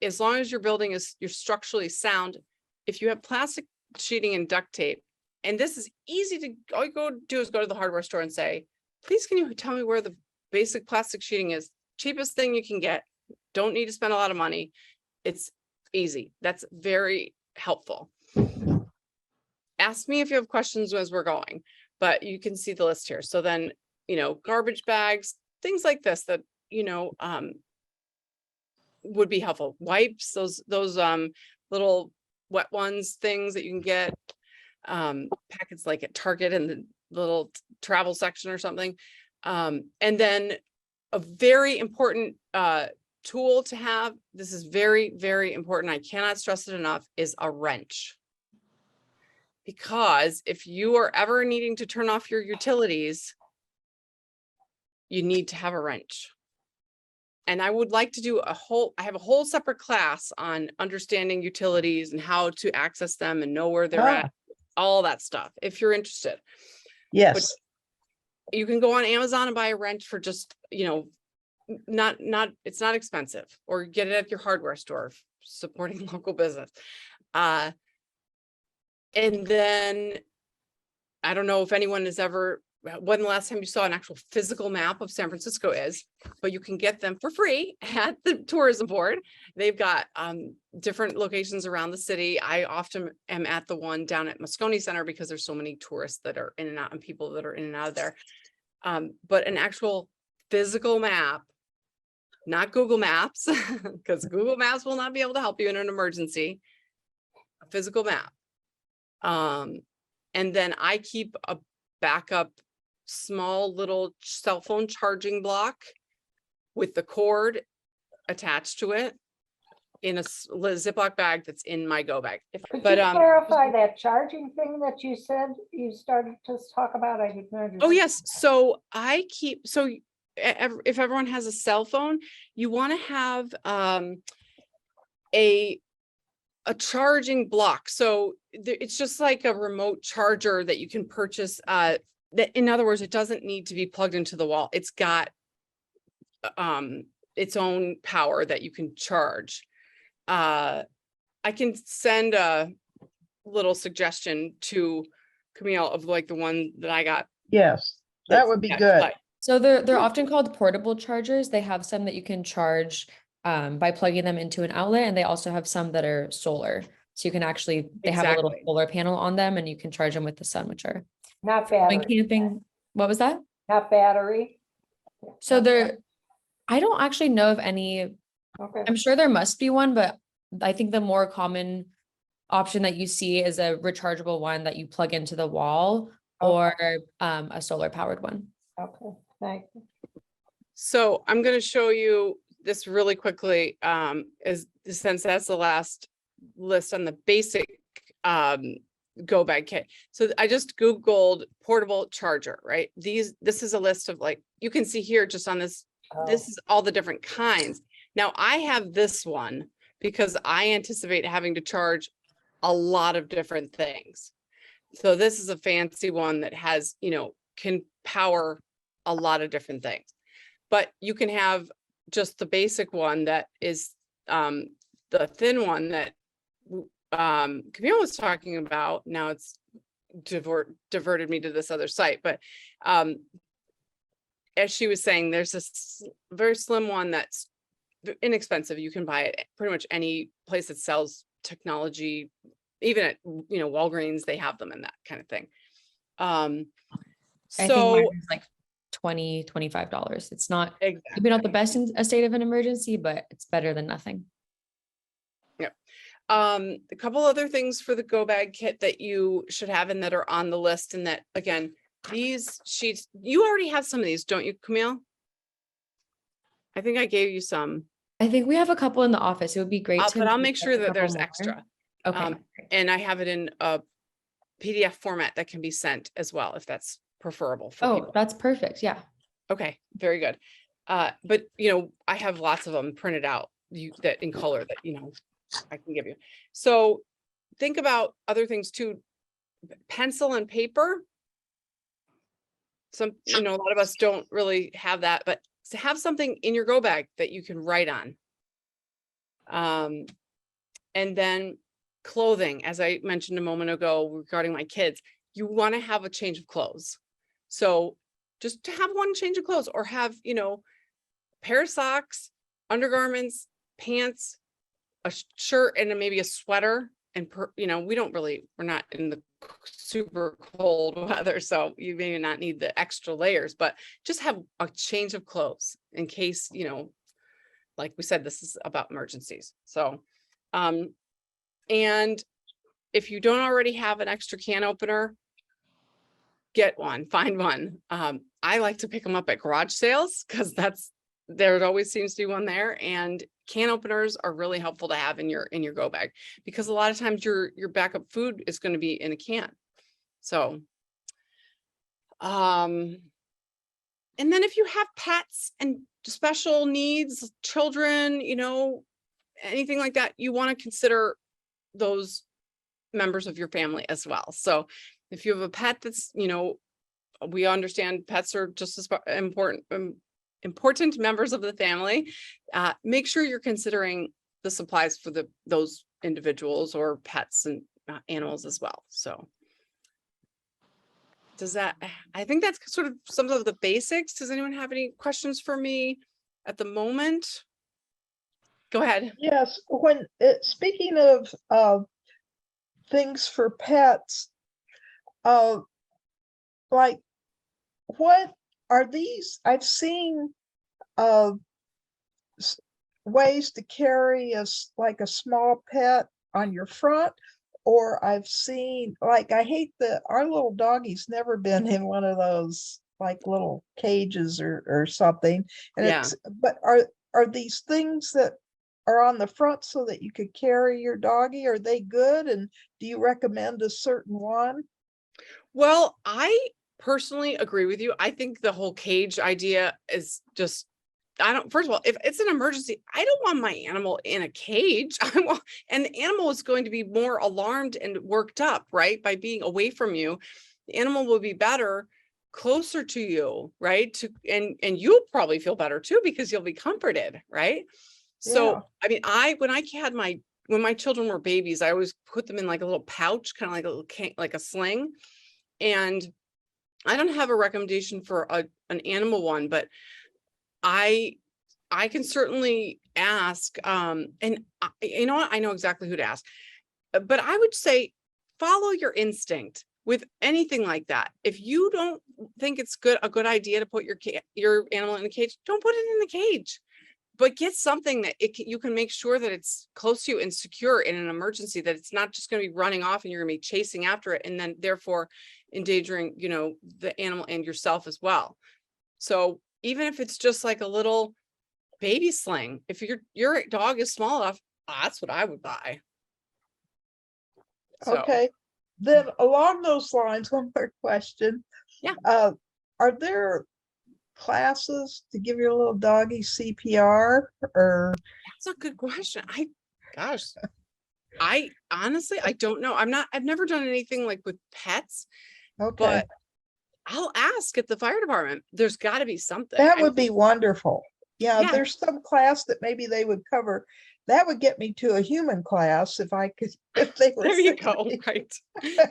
Speaker 2: as long as your building you're structurally sound. If you have plastic sheeting and duct tape, and this is easy to, all you go to the hardware store and say, please, can you tell me where the basic plastic sheeting is? Cheapest thing you can get. Don't need to spend a lot of money. It's easy. That's very helpful. Ask me if you have questions as we're going, but you can see the list here. So then, garbage bags, things like this that, would be helpful. Wipes, those little wet ones, things that you can get, packets like at Target in the little travel section or something. And then a very important tool to have, this is very, very important, I cannot stress it enough, is a wrench. Because if you are ever needing to turn off your utilities, you need to have a wrench. And I would like to do I have a whole separate class on understanding utilities and how to access them and know where they're at, all that stuff, if you're interested.
Speaker 6: Yes.
Speaker 2: But you can go on Amazon and buy a wrench for just, it's not expensive, or get it at your hardware store, supporting local business. And then I don't know if anyone has ever when the last time you saw an actual physical map of San Francisco is, but you can get them for free at the tourism board. They've got different locations around the city. I often am at the one down at Moscone Center because there's so many tourists that are in and out and people that are in and out of there. But an actual physical map, not Google Maps, because Google Maps will not be able to help you in an emergency. A physical map. And then I keep a backup small little cell phone charging block with the cord attached to it in a Ziploc bag that's in my go bag.
Speaker 5: Could you clarify that charging thing that you said you started to talk about? I didn't understand.
Speaker 2: Oh, yes. So I keep, so if everyone has a cell phone, you want to have a charging block. So it's just like a remote charger that you can purchase. That, in other words, it doesn't need to be plugged into the wall. It's got its own power that you can charge. I can send a little suggestion to Camille of like the one that I got.
Speaker 6: Yes, that would be good.
Speaker 3: So they're often called portable chargers. They have some that you can charge by plugging them into an outlet, and they also have some that are solar. So you can actually, they have a little
Speaker 2: Exactly.
Speaker 3: solar panel on them and you can charge them with the sun, which are
Speaker 5: Not
Speaker 3: when
Speaker 5: battery.
Speaker 3: camping. What was that?
Speaker 5: Not battery.
Speaker 3: So I don't actually know of any,
Speaker 5: Okay.
Speaker 3: I'm sure there must be one, but I think the more common option that you see is a rechargeable one that you plug into the wall or a solar powered one.
Speaker 5: Okay, thank you.
Speaker 2: So I'm going to show you this really quickly, since that's the last list on the basic go bag kit. So I just Googled portable charger, right? This is a list of, like, you can see here just on this, this is all the different kinds. Now I have this one because I anticipate having to charge a lot of different things. So this is a fancy one that has, can power a lot of different things, but you can have just the basic one that is the thin one that Camille was talking about. Now it's diverted me to this other site, but as she was saying, there's this very slim one that's inexpensive. You can buy it pretty much any place that sells technology, even at Walgreens, they have them and that kind of thing.
Speaker 3: I think mine is like $20-$25. It's not maybe not the best in a state of an emergency, but it's better than nothing.
Speaker 2: Yep. A couple other things for the go bag kit that you should have and that are on the list, and that, again, these sheets, you already have some of these, don't you, Camille? I think I gave you some.
Speaker 3: I think we have a couple in the office. It would be great to,
Speaker 2: but I'll make
Speaker 3: get
Speaker 2: sure
Speaker 3: a
Speaker 2: that
Speaker 3: couple
Speaker 2: there's
Speaker 3: more.
Speaker 2: extra.
Speaker 3: Okay.
Speaker 2: And I have it in a PDF format that can be sent as well, if that's preferable for people.
Speaker 3: That's perfect. Yeah.
Speaker 2: Okay, very good. But I have lots of them printed out that in color that I can give you. So think about other things too. Pencil and paper. Some, a lot of us don't really have that, but to have something in your go bag that you can write on. And then clothing, as I mentioned a moment ago regarding my kids, you want to have a change of clothes. So just to have one change of clothes, or have, pair of socks, undergarments, pants, a shirt, and then maybe a sweater. And we're not in the super cold weather, so you may not need the extra layers, but just have a change of clothes in case, like we said, this is about emergencies. So, and if you don't already have an extra can opener, get one, find one. I like to pick them up at garage sales because there always seems to be one there, and can openers are really helpful to have in your go bag, because a lot of times your backup food is going to be in a can. So, and then if you have pets and special needs, children, anything like that, you want to consider those members of your family as well. So if you have a pet that's, we understand pets are just as important members of the family, make sure you're considering the supplies for those individuals or pets and animals as well. So does that, I think that's sort of some of the basics. Does anyone have any questions for me at the moment? Go ahead.
Speaker 6: Yes, speaking of things for pets, like what are these? I've seen ways to carry like a small pet on your front, or I've seen, like, I hate our little doggy's never been in one of those like little cages or something. And
Speaker 2: Yeah.
Speaker 6: but are these things that are on the front so that you could carry your doggy, are they good? And do you recommend a certain one?
Speaker 2: Well, I personally agree with you. I think the whole cage idea is just, first of all, if it's an emergency, I don't want my animal in a cage. And the animal is going to be more alarmed and worked up, right? By being away from you, the animal will be better closer to you, right? And you'll probably feel better too, because you'll be comforted, right? So,
Speaker 6: Yeah.
Speaker 2: I mean, when my children were babies, I always put them in like a little pouch, kind of like a little like a sling. And I don't have a recommendation for an animal one, but I can certainly ask, and you know what? I know exactly who to ask, but I would say follow your instinct with anything like that. If you don't think it's a good idea to put your animal in a cage, don't put it in the cage. But get something that you can make sure that it's close to you and secure in an emergency, that it's not just going to be running off and you're going to be chasing after it, and then therefore endangering, the animal and yourself as well. So even if it's just like a little baby sling, if your dog is small enough, that's what I would buy. So,
Speaker 6: Okay. Then along those lines, one more question.
Speaker 2: Yeah.
Speaker 6: Are there classes to give your little doggy CPR, or?
Speaker 2: that's a good question. I honestly, I don't know. I've never done anything like with pets,
Speaker 6: Okay,
Speaker 2: but I'll ask at the fire department. There's got to be something.
Speaker 6: that would be wonderful. Yeah,
Speaker 2: Yeah.
Speaker 6: there's some class that maybe they would cover. That would get me to a human class if they were.
Speaker 2: There you go. Right.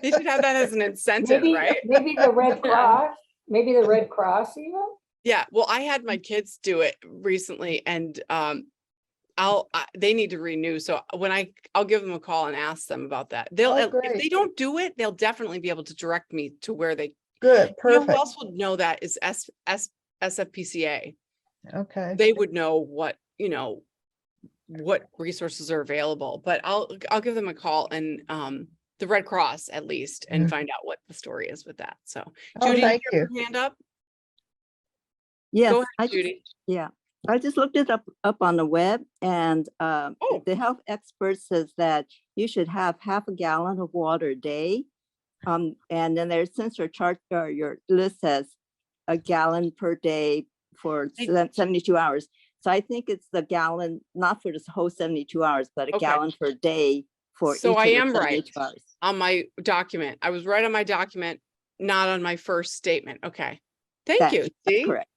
Speaker 2: They should have that as an incentive,
Speaker 5: Maybe,
Speaker 2: right?
Speaker 5: maybe the Red Cross, maybe the Red Cross even?
Speaker 2: Yeah. Well, I had my kids do it recently, and they need to renew. So I'll give them a call and ask them about that. If
Speaker 6: great.
Speaker 2: they don't do it, they'll definitely be able to direct me to where they.
Speaker 6: Good,
Speaker 2: You know who
Speaker 6: perfect.
Speaker 2: else would know that is SFPCA.
Speaker 6: Okay,
Speaker 2: They would know what resources are available, but I'll give them a call, and the Red Cross at least, and find out what the story is with that. So Judy,
Speaker 6: thank
Speaker 2: you
Speaker 6: you.
Speaker 2: have your hand up.
Speaker 4: Yes,
Speaker 2: Go ahead, Judy.
Speaker 4: I just looked it up on the web, and the health expert says that you should have half a gallon of water a day. And then there's, since your chart or your list says a gallon per day for 72 hours. So I think it's the gallon, not for this whole 72 hours, but a
Speaker 2: Okay.
Speaker 4: gallon per day for
Speaker 2: So
Speaker 4: each
Speaker 2: I
Speaker 4: of the
Speaker 2: am right
Speaker 4: 72 hours.
Speaker 2: on my document. I was right on my document, not on my first statement. Okay. Thank you. See?
Speaker 4: Correct.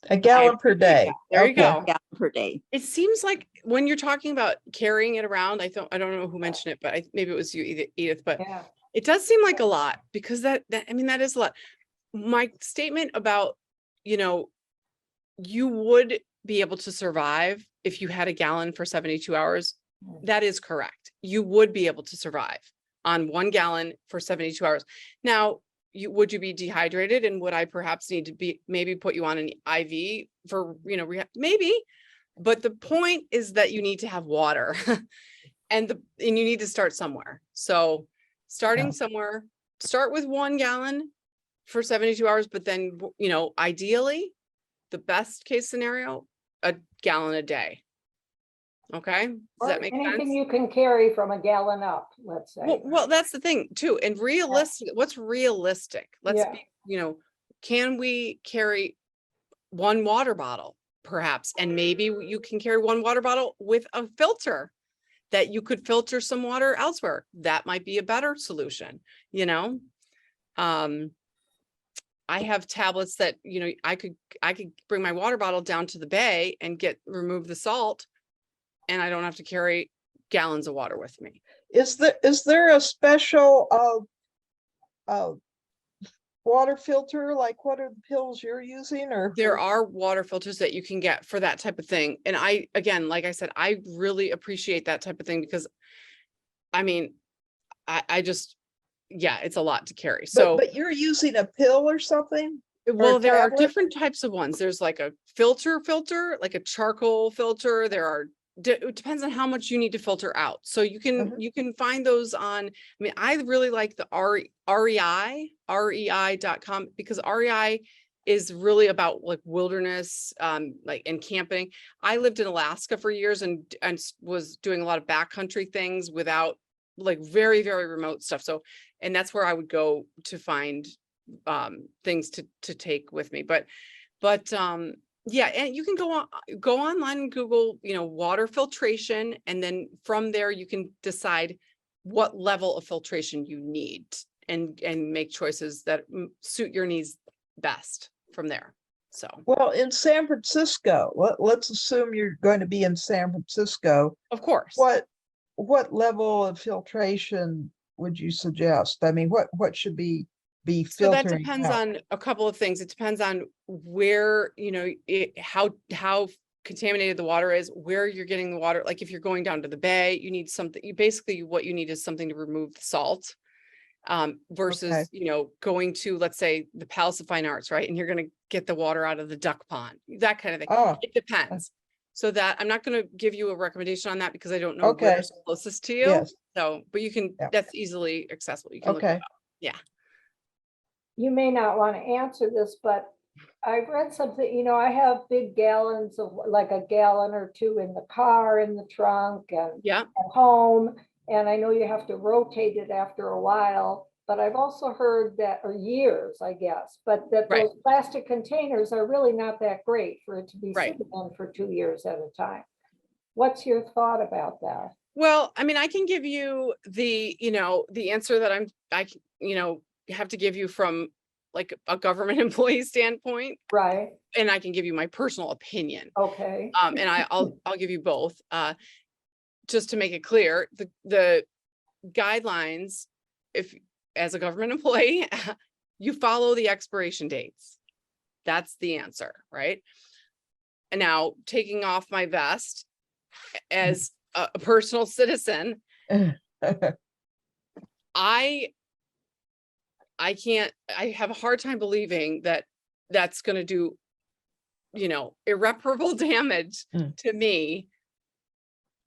Speaker 6: A gallon per
Speaker 2: appreciate
Speaker 6: day.
Speaker 2: that. There you
Speaker 6: Okay.
Speaker 2: go.
Speaker 4: Gallon per day.
Speaker 2: It seems like when you're talking about carrying it around, I don't know who mentioned it, but maybe it was you, Edith, but
Speaker 5: Yeah.
Speaker 2: it does seem like a lot, because that is a lot. My statement about, you would be able to survive if you had a gallon for 72 hours. That is correct. You would be able to survive on 1 gallon for 72 hours. Now, would you be dehydrated, and would I perhaps need to maybe put you on an IV for, rehab? Maybe, but the point is that you need to have water and you need to start somewhere. So starting somewhere, start with 1 gallon for 72 hours, but then, ideally, the best case scenario, a gallon a day. Okay. Does that make sense?
Speaker 5: Anything you can carry from a gallon up, let's say.
Speaker 2: Well, that's the thing too. And realistic, what's realistic? Let's be, can we carry 1 water bottle perhaps? And maybe you can carry 1 water bottle with a filter that you could filter some water elsewhere. That might be a better solution, I have tablets that, I could bring my water bottle down to the bay and remove the salt, and I don't have to carry gallons of water with me.
Speaker 6: Is there a special water filter? Like what are the pills you're using or?
Speaker 2: There are water filters that you can get for that type of thing. And I, again, like I said, I really appreciate that type of thing because I mean, I just, yeah, it's a lot to carry. So,
Speaker 6: But you're using a pill or something?
Speaker 2: well, there are
Speaker 6: tablet?
Speaker 2: different types of ones. There's like a filter, like a charcoal filter. There are, it depends on how much you need to filter out. So you can find those on, I mean, I really like the rei.com because REI is really about like wilderness, like and camping. I lived in Alaska for years and was doing a lot of backcountry things without like very, very remote stuff. So, and that's where I would go to find things to take with me. But yeah, and you can go online and Google, water filtration, and then from there you can decide what level of filtration you need and make choices that suit your needs best from there. So,
Speaker 6: Well, in San Francisco, let's assume you're going to be in San Francisco.
Speaker 2: of course.
Speaker 6: What level of filtration would you suggest? I mean, what should be
Speaker 2: So that
Speaker 6: filtering
Speaker 2: depends
Speaker 6: out?
Speaker 2: on a couple of things. It depends on where, how contaminated the water is, where you're getting the water. Like if you're going down to the bay, you need something, what you need is something to remove the salt. Versus, going to, let's say, the Palace of Fine Arts, right? And you're going to get the water out of the duck pond, that kind of thing.
Speaker 6: Oh,
Speaker 2: It depends. So that I'm not going to give you a recommendation on that because I don't know
Speaker 6: Okay.
Speaker 2: where's closest to you.
Speaker 6: yes,
Speaker 2: So, but you can,
Speaker 6: Yeah.
Speaker 2: that's easily accessible. You can look it
Speaker 6: okay.
Speaker 2: up. Yeah.
Speaker 5: You may not want to answer this, but I've read something, I have big gallons of like a gallon or two in the car, in the trunk and
Speaker 2: Yeah.
Speaker 5: at home. And I know you have to rotate it after a while, but I've also heard that, or years, I guess, but that
Speaker 2: Right.
Speaker 5: those plastic containers are really not that great for it to be
Speaker 2: Right.
Speaker 5: sitting in for 2 years at a time. What's your thought about that?
Speaker 2: Well, I mean, I can give you the answer that I have to give you from like a government employee standpoint,
Speaker 5: Right,
Speaker 2: and I can give you my personal opinion.
Speaker 5: okay,
Speaker 2: And I'll give you both. Just to make it clear, the guidelines, if as a government employee, you follow the expiration dates. That's the answer, right? And now taking off my vest as a personal citizen, I have a hard time believing that that's going to do, irreparable damage to me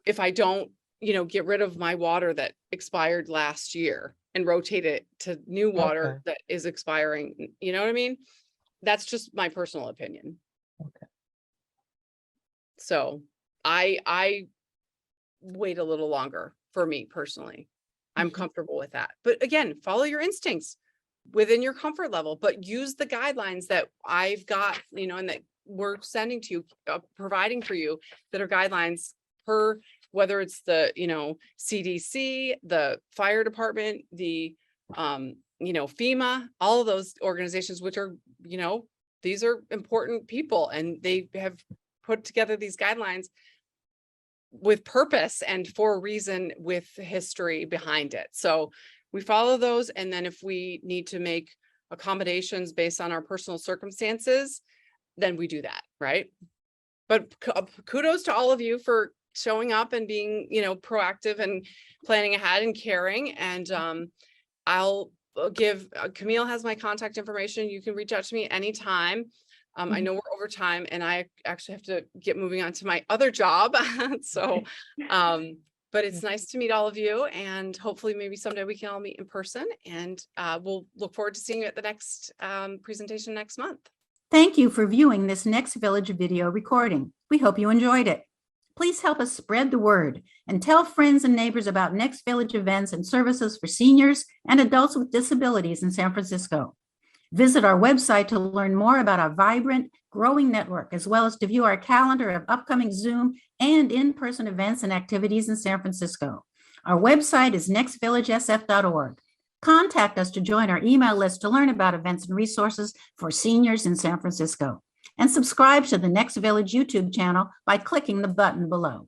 Speaker 2: if I don't, get rid of my water that expired last year and rotate it to new water
Speaker 6: Okay.
Speaker 2: that is expiring. You know what I mean? That's just my personal opinion.
Speaker 6: Okay.
Speaker 2: So I wait a little longer for me personally. I'm comfortable with that. But again, follow your instincts within your comfort level, but use the guidelines that I've got, and that we're sending to you, providing for you, that are guidelines per, whether it's the, CDC, the fire department, the, FEMA, all of those organizations, which are, these are important people and they have put together these guidelines with purpose and for a reason, with history behind it. So we follow those. And then if we need to make accommodations based on our personal circumstances, then we do that, right? But kudos to all of you for showing up and being, proactive and planning ahead and caring. And I'll give, Camille has my contact information. You can reach out to me anytime. I know we're over time and I actually have to get moving on to my other job. So, but it's nice to meet all of you, and hopefully maybe someday we can all meet in person, and we'll look forward to seeing you at the next presentation next month.
Speaker 1: Thank you for viewing this Next Village video recording. We hope you enjoyed it. Please help us spread the word and tell friends and neighbors about Next Village events and services for seniors and adults with disabilities in San Francisco. Visit our website to learn more about our vibrant, growing network, as well as to view our calendar of upcoming Zoom and in-person events and activities in San Francisco. Our website is nextvillagesf.org. Contact us to join our email list to learn about events and resources for seniors in San Francisco. And subscribe to the Next Village YouTube channel by clicking the button below.